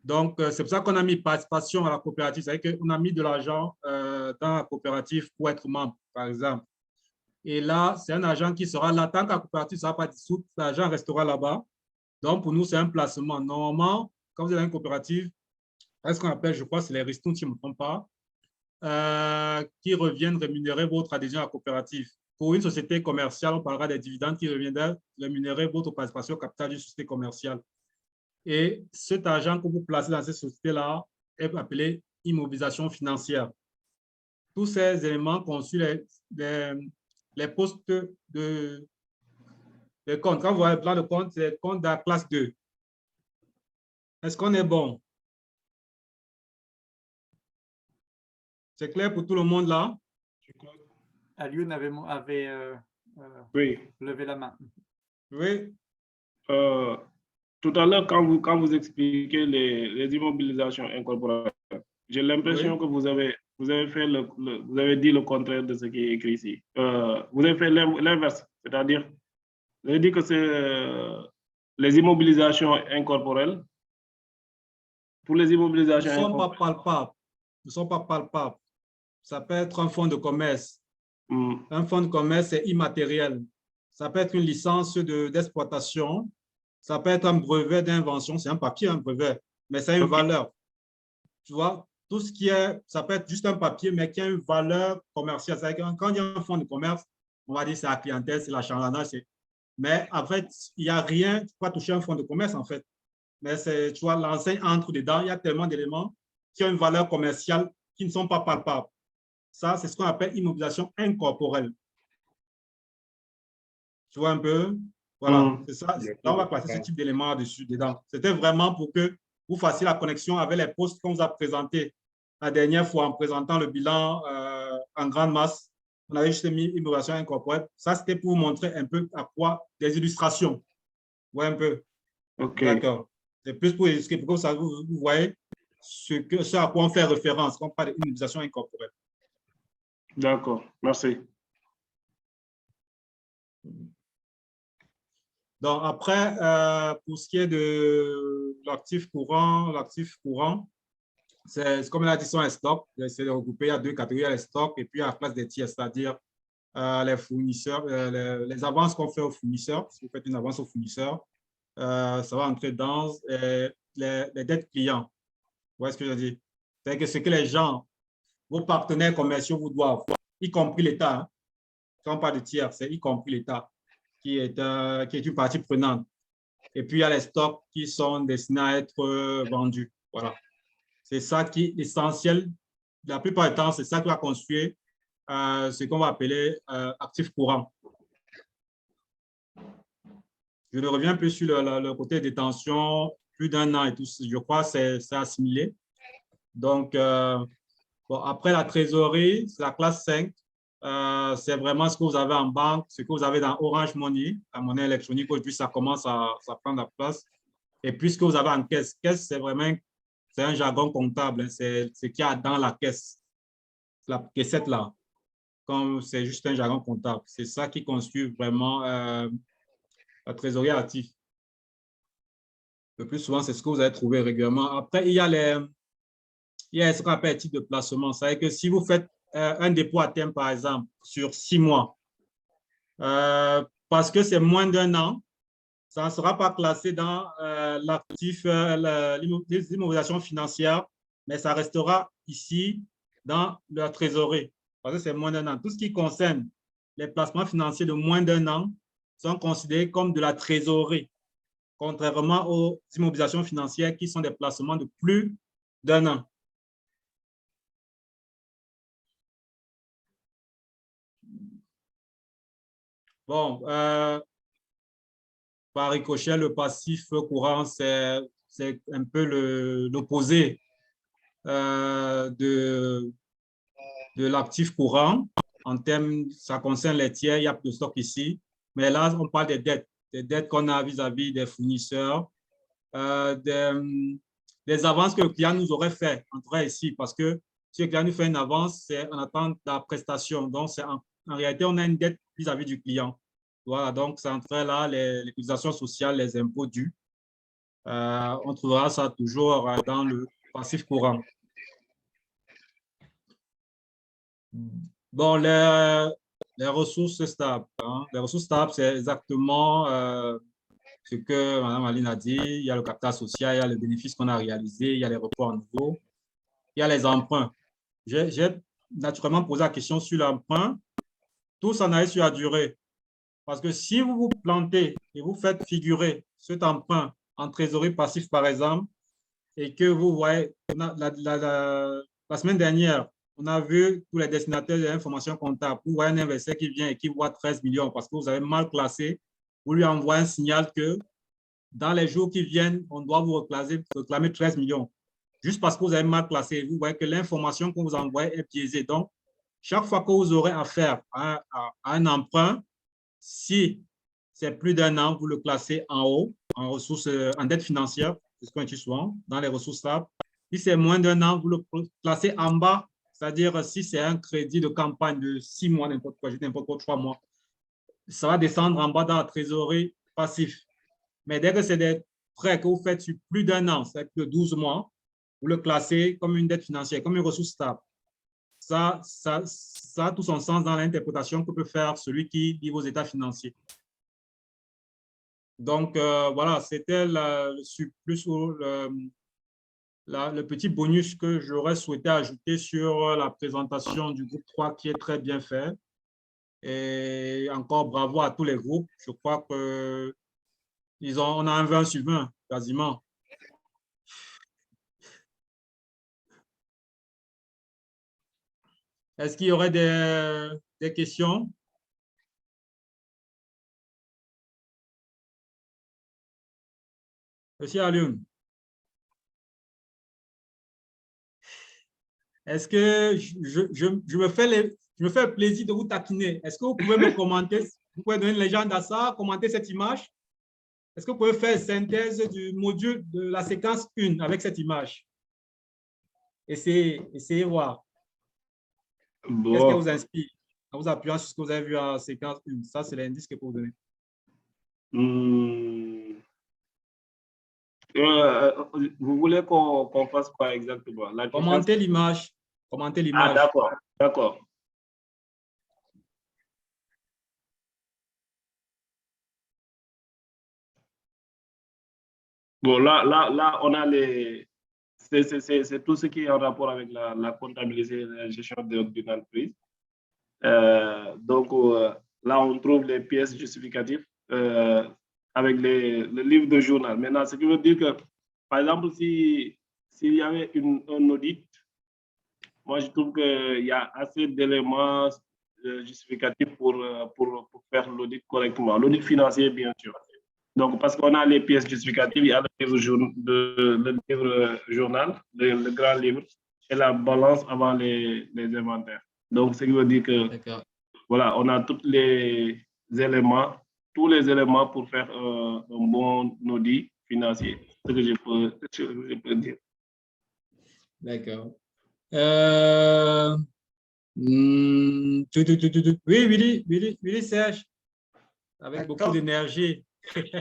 Donc, c'est pour ça qu'on a mis participation à la coopérative. C'est-à-dire qu'on a mis de l'argent dans la coopérative pour être membre, par exemple. Et là, c'est un argent qui sera là. Tant que la coopérative ne sera pas dissoute, l'argent restera là-bas. Donc, pour nous, c'est un placement. Normalement, quand vous êtes dans une coopérative, c'est ce qu'on appelle, je crois, c'est les ristournes, si je ne me trompe pas, qui reviennent rémunérer votre adhésion à la coopérative. Pour une société commerciale, on parlera des dividendes qui reviennent rémunérer votre participation au capital d'une société commerciale. Et cet argent que vous placez dans cette société-là est appelé immobilisation financière. Tous ces éléments constituent les postes de compte. Quand vous voyez le plan de compte, c'est les comptes de la classe 2. Est-ce qu'on est bon? C'est clair pour tout le monde là? Alioune avait levé la main. Oui. Tout à l'heure, quand vous expliquez les immobilisations incorporelles, J'ai l'impression Oui. que vous avez fait vous avez dit le contraire de ce qui est écrit ici. Vous avez fait l'inverse, c'est-à-dire, vous avez dit que c'est les immobilisations incorporelles. Pour les Ne immobilisations sont pas incorporelles. palpables. Ne sont pas palpables. Ça peut être un fonds de commerce. Un fonds de commerce, c'est immatériel. Ça peut être une licence d'exploitation. Ça peut être un brevet d'invention. C'est un papier, un brevet, mais ça a une valeur. Tu vois, tout ce qui est, ça peut être juste un papier, mais qui a une valeur commerciale. Quand il y a un fonds de commerce, on va dire c'est la clientèle, c'est l'achat. Mais en fait, il n'y a rien, tu peux pas toucher un fonds de commerce en fait. Mais tu vois, l'enseigne entre dedans, il y a tellement d'éléments qui ont une valeur commerciale qui ne sont pas palpables. Ça, c'est ce qu'on appelle immobilisation incorporelle. Tu vois un peu? Voilà, c'est ça. Là, on va placer ce type d'éléments dessus, dedans. C'était vraiment pour que vous fassiez la connexion avec les postes qu'on vous a présentés la dernière fois en présentant le bilan en grande masse. On avait juste mis immobilisation incorporelle. Ça, c'était pour vous montrer un peu à quoi des illustrations. Vous voyez un peu? OK. D'accord. C'est plus pour expliquer, pour que ça, vous voyez ce à quoi on fait référence quand on parle d'immobilisation incorporelle. D'accord, merci. Donc, après, pour ce qui est de l'actif courant, c'est comme la distinction des stocks, c'est regroupé à deux catégories, il y a les stocks et puis à la place des tiers, c'est-à-dire les fournisseurs, les avances qu'on fait aux fournisseurs. Si vous faites une avance aux fournisseurs, ça va entrer dans les dettes clients. Vous voyez ce que je veux dire? C'est que ce que les gens, vos partenaires commerciaux vous doivent, y compris l'État. Hein. Quand on parle de tiers, c'est y compris l'État qui est une partie prenante. Et puis, il y a les stocks qui sont destinés à être vendus. Voilà. C'est ça qui est essentiel. La plupart du temps, c'est ça qui va construire ce qu'on va appeler actif courant. Je ne reviens plus sur le côté détention, plus d'un an et tout. Je crois que c'est assimilé. Donc, bon, après la trésorerie, c'est la classe 5. C'est vraiment ce que vous avez en banque, ce que vous avez dans Orange Money, la monnaie électronique, aujourd'hui, ça commence à prendre la place. Et puis, ce que vous avez en caisse, c'est vraiment un jargon comptable, hein, c'est ce qu'il y a dans la caisse, la caissette là, comme c'est juste un jargon comptable. C'est ça qui constitue vraiment la trésorerie active. Le plus souvent, c'est ce que vous allez trouver régulièrement. Après, il y a ce qu'on appelle les types de placement. C'est-à-dire que si vous faites un dépôt à terme, par exemple, sur 6 mois, parce que c'est moins d'un an, ça ne sera pas classé dans l'actif, les immobilisations financières, mais ça restera ici dans la trésorerie, parce que c'est moins d'un an. Tout ce qui concerne les placements financiers de moins d'un an sont considérés comme de la trésorerie, contrairement aux immobilisations financières qui sont des placements de plus d'un an. Bon, par ricochet, le passif courant, c'est un peu l'opposé de l'actif courant. En termes, ça concerne les tiers, il y a plus de stock ici. Mais là, on parle des dettes qu'on a vis-à-vis des fournisseurs, des avances que le client nous aurait fait entrer ici. Parce que si le client nous fait une avance, c'est en attente de la prestation. Donc, en réalité, on a une dette vis-à-vis du client. Voilà, donc ça entrait là, les cotisations sociales, les impôts dus. On trouvera ça toujours dans le passif courant. Bon, les ressources stables. Hein. Les ressources stables, c'est exactement ce que Mme Aline a dit. Il y a le capital social, il y a les bénéfices qu'on a réalisés, il y a les reports en nouveau, il y a les emprunts. J'ai naturellement posé la question sur l'emprunt. Tout s'en allait sur la durée. Parce que si vous vous plantez et vous faites figurer cet emprunt en trésorerie passive, par exemple, et que vous voyez, la semaine dernière, on a vu tous les destinataires de l'information comptable. Vous voyez un investisseur qui vient et qui voit 13 millions parce que vous avez mal classé. Vous lui envoyez un signal que dans les jours qui viennent, on doit vous réclamer 13 millions. Juste parce que vous avez mal classé. Vous voyez que l'information qu'on vous envoie est biaisée. Donc, chaque fois que vous aurez affaire à un emprunt, si c'est plus d'un an, vous le classez en haut, en ressources, en dette financière, c'est ce qu'on utilise souvent, dans les ressources stables. Si c'est moins d'un an, vous le placez en bas, c'est-à-dire si c'est un crédit de campagne de 6 mois, n'importe quoi, n'importe quoi, 3 mois, ça va descendre en bas dans la trésorerie passive. Mais dès que c'est des prêts que vous faites sur plus d'un an, c'est plus de 12 mois, vous le classez comme une dette financière, comme une ressource stable. Ça a tout son sens dans l'interprétation que peut faire celui qui lit vos états financiers. Donc, voilà, c'était le surplus ou le petit bonus que j'aurais souhaité ajouter sur la présentation du groupe 3 qui est très bien fait. Et encore bravo à tous les groupes. Je crois que on a un 20 sur 20 quasiment. Est-ce qu'il y aurait des questions? Monsieur Alioune, est-ce que je me fais le plaisir de vous taquiner? Est-ce que vous pouvez me commenter, vous pouvez donner une légende à ça, commenter cette image? Est-ce que vous pouvez faire synthèse du module de la séquence 1 avec cette image? Essayez voir. Bon. Qu'est-ce qui vous inspire en vous appuyant sur ce que vous avez vu en séquence 1? Ça, c'est l'indice que je peux vous donner. Vous voulez qu'on fasse quoi exactement? Commentez l'image. Commentez l'image. Ah, d'accord, d'accord. Bon, là, on a les... C'est tout ce qui est en rapport avec la comptabilité et la gestion d'une entreprise. Donc, là, on trouve les pièces justificatives avec le livre de journal. Maintenant, ce qui veut dire que, par exemple, s'il y avait un audit, moi, je trouve qu'il y a assez d'éléments justificatifs pour faire l'audit correctement. L'audit financier, bien sûr. Donc, parce qu'on a les pièces justificatives, il y a le livre journal, le grand livre, et la balance avant les inventaires. Donc, ce qui veut dire que, voilà, on a tous les éléments pour faire un bon audit financier. C'est ce que je peux dire. D'accord. Oui, Willy Serge, avec beaucoup d'énergie. Qui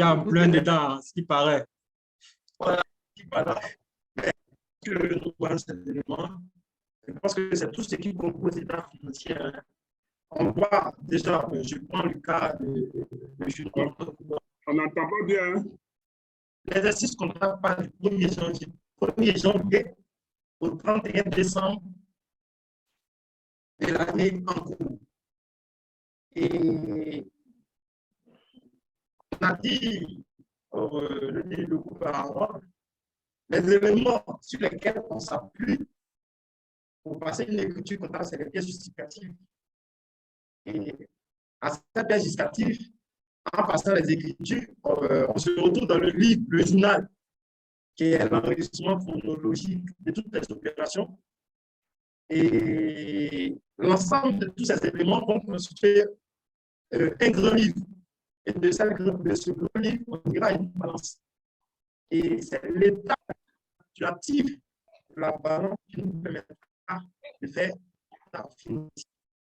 a en plein dedans, ce qui paraît. Voilà, que nous voyons cet élément, je pense que c'est tout ce qui compose l'état financier. On voit déjà, je prends le cas de Julien. On n'entend pas bien. L'exercice comptable part du 1er janvier au 31 décembre de l'année en cours. Et on a dit, le gouvernement, les éléments sur lesquels on s'appuie pour passer une écriture comptable, c'est les pièces justificatives. Et à cette pièce justificative, en passant les écritures, on se retrouve dans le livre, le journal, qui est l'enregistrement chronologique de toutes les opérations. Et l'ensemble de tous ces éléments vont constituer un grand livre. Et de ce grand livre, on dira une balance. Et c'est l'état actuatif de la balance qui nous permettra de faire la finance.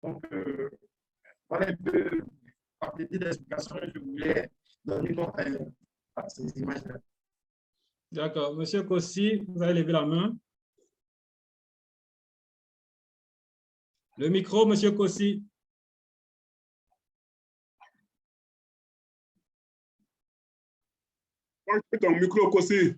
Donc, voilà un peu par petite explication que je voulais donner à ces images-là. D'accord. Monsieur Kossi, vous avez levé la main. Le micro, Monsieur Kossi. Ton micro, Kossi.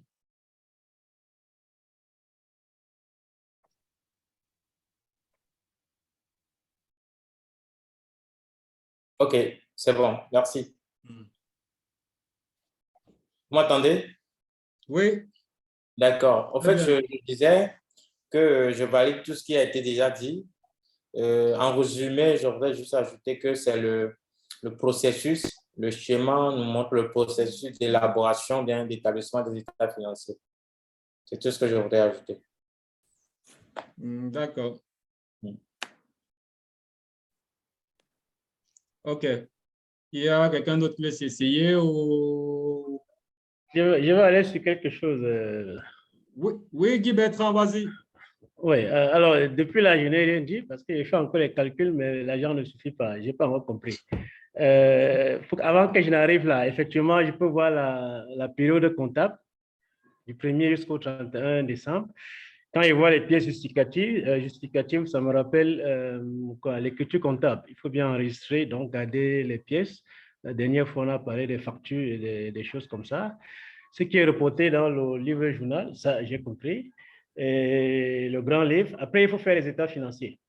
OK, c'est bon, merci. Vous m'entendez? Oui. D'accord. En fait, je disais que je valide tout ce qui a été déjà dit. En résumé, je voudrais juste ajouter que c'est le processus, le schéma nous montre le processus d'élaboration d'établissement des états financiers. C'est tout ce que je voudrais ajouter. D'accord. OK. Il y a quelqu'un d'autre qui veut s'essayer ou... je vais aller sur quelque chose. Oui, Guy Bertrand, vas-y. Oui, alors depuis là, je n'ai rien dit parce que je fais encore les calculs, mais l'argent ne suffit pas. Je n'ai pas encore compris. Avant que je n'arrive là, effectivement, je peux voir la période comptable du 1er jusqu'au 31 décembre. Quand je vois les pièces justificatives, ça me rappelle l'écriture comptable. Il faut bien enregistrer, donc garder les pièces. La dernière fois, on a parlé des factures et des choses comme ça. Ce qui est reporté dans le livre journal, ça, j'ai compris. Et le grand livre. Après, il faut faire les états financiers.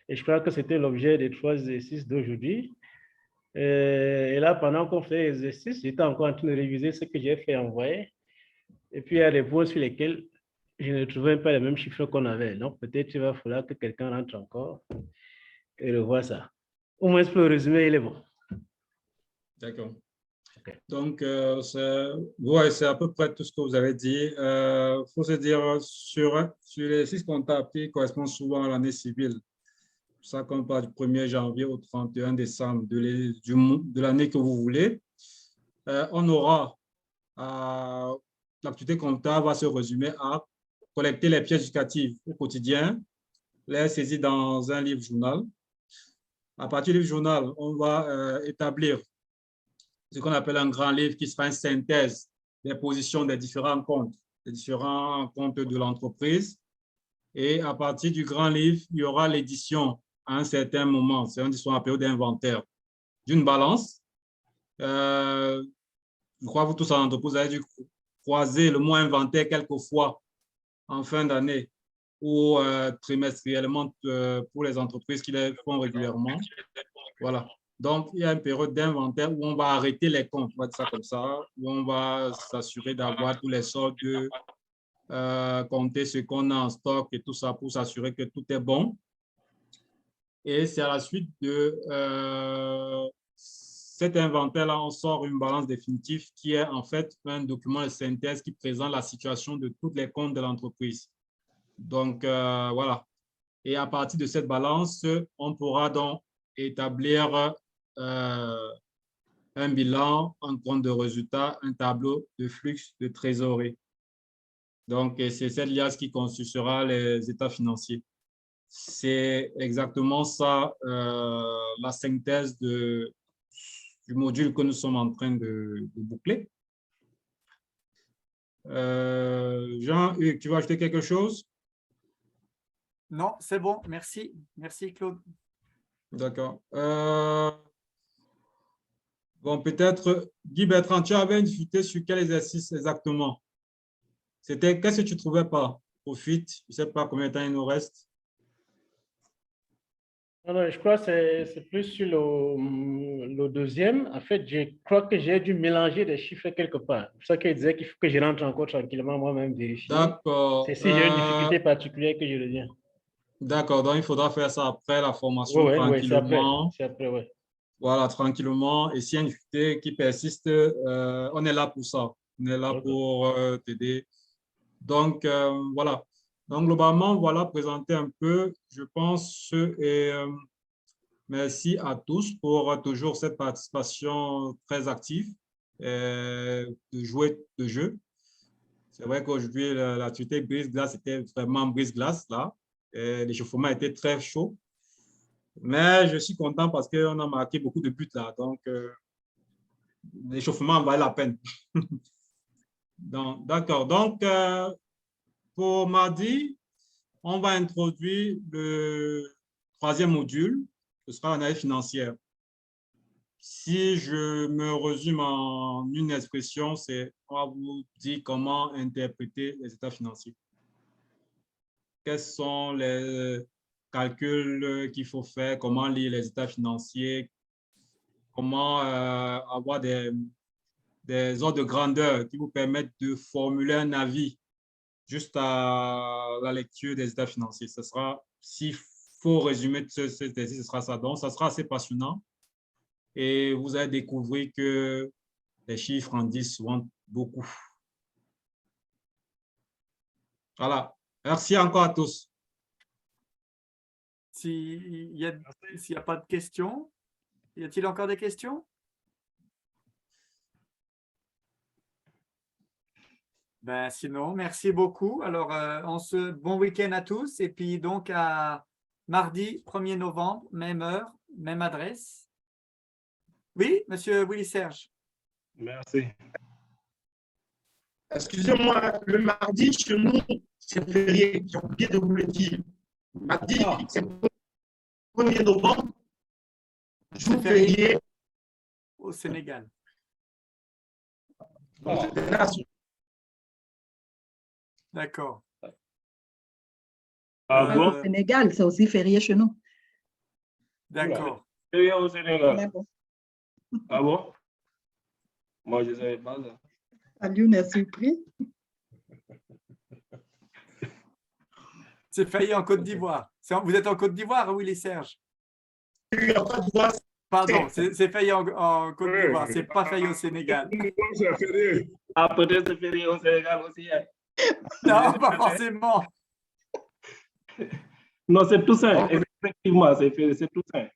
Et je crois que c'était l'objet des 3 exercices d'aujourd'hui. Et là, pendant qu'on fait les exercices, j'étais encore en train de réviser ce que j'ai fait envoyer. Et puis, il y a des points sur lesquels je ne trouvais pas les mêmes chiffres qu'on avait. Donc, peut-être il va falloir que quelqu'un rentre encore et revoie ça. Au moins, pour le résumé, il est bon. D'accord. Okay. Donc, c'est à peu près tout ce que vous avez dit. Il faut se dire, sur les 6 comptables qui correspondent souvent à l'année civile, ça qu'on part du 1er janvier au 31 décembre de l'année que vous voulez, on aura, l'activité comptable va se résumer à collecter les pièces justificatives au quotidien, les saisir dans un livre journal. À partir du journal, on va établir ce qu'on appelle un grand livre qui sera une synthèse des positions des différents comptes de l'entreprise. Et à partir du grand livre, il y aura l'édition à un certain moment, c'est une histoire en période d'inventaire, d'une balance. Je crois que vous tous en entreprise, vous avez dû croiser le mot inventaire quelquefois en fin d'année ou trimestriellement pour les entreprises qui les font régulièrement. Voilà. Donc, il y a une période d'inventaire où on va arrêter les comptes, on va dire ça comme ça, où on va s'assurer d'avoir tous les soldes, compter ce qu'on a en stock et tout ça pour s'assurer que tout est bon. Et c'est à la suite de cet inventaire-là, on sort une balance définitive qui est en fait un document de synthèse qui présente la situation de tous les comptes de l'entreprise. Donc, voilà. Et à partir de cette balance, on pourra donc établir un bilan, un compte de résultat, un tableau de flux de trésorerie. Donc, c'est cette liasse qui constituera les états financiers. C'est exactement ça, la synthèse du module que nous sommes en train de boucler. Jean-Hugues, tu veux ajouter quelque chose? Non, c'est bon, merci. Merci, Claude. D'accord. Bon, peut-être, Guy Bertrand, tu avais une difficulté sur quel exercice exactement? C'était, qu'est-ce que tu ne trouvais pas? Profite, je ne sais pas combien de temps il nous reste. Non, je crois que c'est plus sur le deuxième. En fait, je crois que j'ai dû mélanger des chiffres quelque part. C'est pour ça qu'il disait qu'il faut que je rentre encore tranquillement moi-même vérifier. D'accord. C'est si j'ai une difficulté particulière que je reviens. D'accord, donc il faudra faire ça après la formation, tranquillement. Oui, c'est après, oui. Voilà, tranquillement. Et s'il y a une difficulté qui persiste, on est là pour ça. On est là pour t'aider. Donc, voilà. Donc, globalement, voilà, présenter un peu, je pense, et merci à tous pour toujours cette participation très active de jouer de jeu. C'est vrai qu'aujourd'hui, l'activité brise-glace était vraiment brise-glace, là. L'échauffement était très chaud. Mais je suis content parce qu'on a marqué beaucoup de buts là. Donc, l'échauffement valait la peine. D'accord. Donc, pour mardi, on va introduire le 3e module, ce sera l'analyse financière. Si je me résume en une expression, c'est on va vous dire comment interpréter les états financiers. Quels sont les calculs qu'il faut faire, comment lire les états financiers, comment avoir des ordres de grandeur qui vous permettent de formuler un avis juste à la lecture des états financiers. Ce sera, s'il faut résumer cet exercice, ce sera ça. Donc, ça sera assez passionnant et vous allez découvrir que les chiffres en disent souvent beaucoup. Voilà. Merci encore à tous. S'il n'y a pas de questions, y a-t-il encore des questions? Ben, sinon, merci beaucoup. Alors, bon week-end à tous. Et puis, donc, à mardi 1er novembre, même heure, même adresse. Oui, monsieur Willy Serge. Merci. Excusez-moi, le mardi, chez nous, c'est férié. J'ai oublié de vous le dire. Mardi, c'est le 1er novembre, jour férié au Sénégal. D'accord. Au Sénégal, c'est aussi férié chez nous. D'accord. Férié au Sénégal. D'accord. Ah bon? Moi, je ne savais pas ça. Alioune est surpris. C'est férié en Côte d'Ivoire. Vous êtes en Côte d'Ivoire, Willy Serge? Pardon, c'est férié en Côte d'Ivoire. C'est pas férié au Sénégal. Ah, peut-être c'est férié au Sénégal aussi. Hein. Non, pas forcément. Non, c'est Toussaint. Effectivement, c'est Toussaint.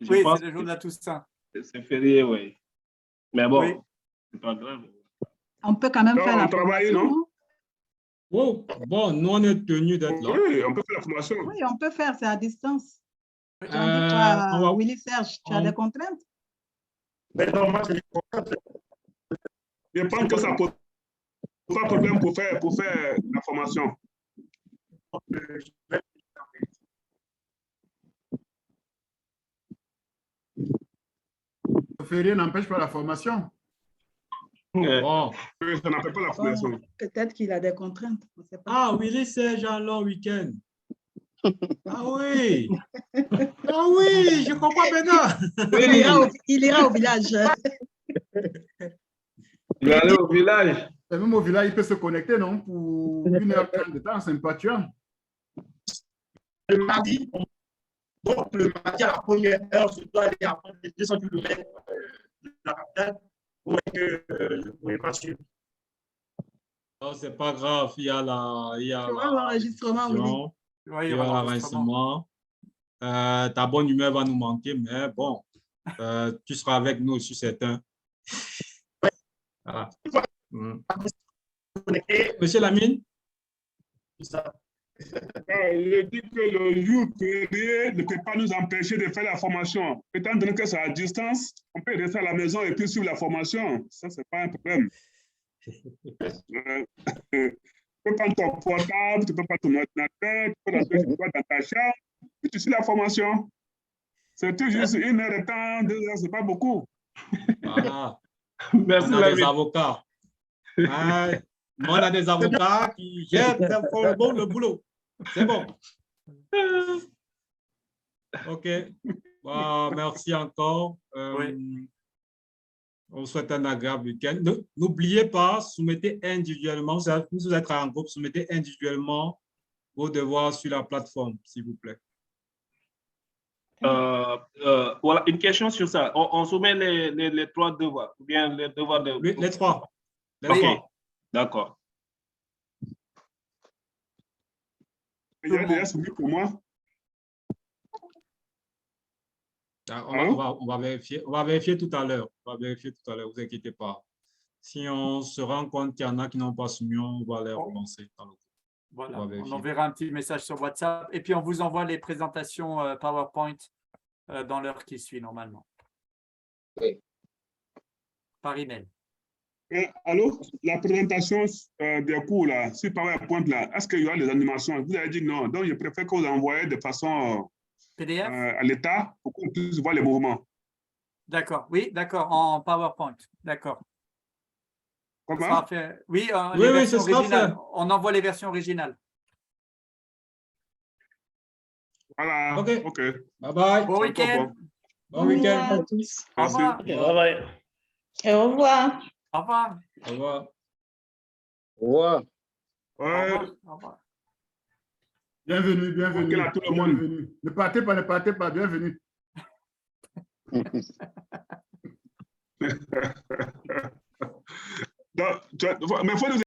Oui, c'est le jour de la Toussaint. C'est férié, oui. Mais bon, oui. C'est pas grave. On peut quand même faire la travail, formation. non? Oh, bon, nous, on est tenus d'être là. Oui, on peut faire la formation. Oui, on peut faire, c'est à distance. Willy Serge, tu as des contraintes? Mais non, moi, j'ai des contraintes. Je pense que ça pose pas de problème pour faire la formation. Le férié n'empêche pas la formation. Bon. Ça n'empêche pas la formation. Peut-être qu'il a des contraintes. On sait pas. Ah, Willy Serge a un long week-end. Ah oui. Ah oui, je comprends maintenant. Il ira au village. Il va aller au village. Et même au village, il peut se connecter, non? Pour 1h30 de temps, c'est un pas tuant. Le mardi, donc le mardi à la première heure, je dois aller à 200 km de la capitale pour que je ne pourrais pas suivre. Non, c'est pas grave, il y a l'enregistrement, oui. Il y a l'enregistrement. Ta bonne humeur va nous manquer, mais bon, tu seras avec nous, je suis certain. Voilà. Monsieur Lamine? Je dis que le jour férié ne peut pas nous empêcher de faire la formation. Étant donné que c'est à distance, on peut rester à la maison et puis suivre la formation. Ça, ce n'est pas un problème. Tu peux prendre ton portable, tu peux prendre ton ordinateur, tu peux rentrer dans ta chambre, puis tu suis la formation. C'est tout juste 1 heure de temps, 2 heures, ce n'est pas beaucoup. Voilà. Merci, on a des avocats. On a des avocats qui gèrent le boulot. C'est bon. OK. Wow, merci encore. Oui. On vous souhaite un agréable week-end. N'oubliez pas, soumettez individuellement, vous êtes en groupe, soumettez individuellement vos devoirs sur la plateforme, s'il vous plaît. Voilà, une question sur ça. On soumet les 3 devoirs, ou bien les devoirs de... Oui, les 3. OK, d'accord. Il y a déjà soumis pour moi. On va vérifier tout à l'heure. Vous inquiétez pas. Si on se rend compte qu'il y en a qui n'ont pas soumis, on va les relancer dans le groupe. Voilà, on enverra un petit message sur WhatsApp et puis on vous envoie les présentations PowerPoint dans l'heure qui suit normalement. Oui. Par email. Allô, la présentation des cours là, sur PowerPoint là, est-ce qu'il y aura des animations? Vous avez dit non, donc je préfère que vous envoyez de façon PDF à l'État pour qu'on puisse voir les mouvements. D'accord, oui, d'accord, en PowerPoint, d'accord. Comment? Oui, oui, ce sera fait. On envoie les versions originales. Voilà, OK. Bye bye. Bon week-end. Bon week-end à tous. Au revoir. Et au revoir. Au revoir. Au revoir. Au revoir. Au revoir. Bienvenue, bienvenue. À tout le monde. Bienvenue. Ne partez pas, bienvenue. Donc, mais il faut nous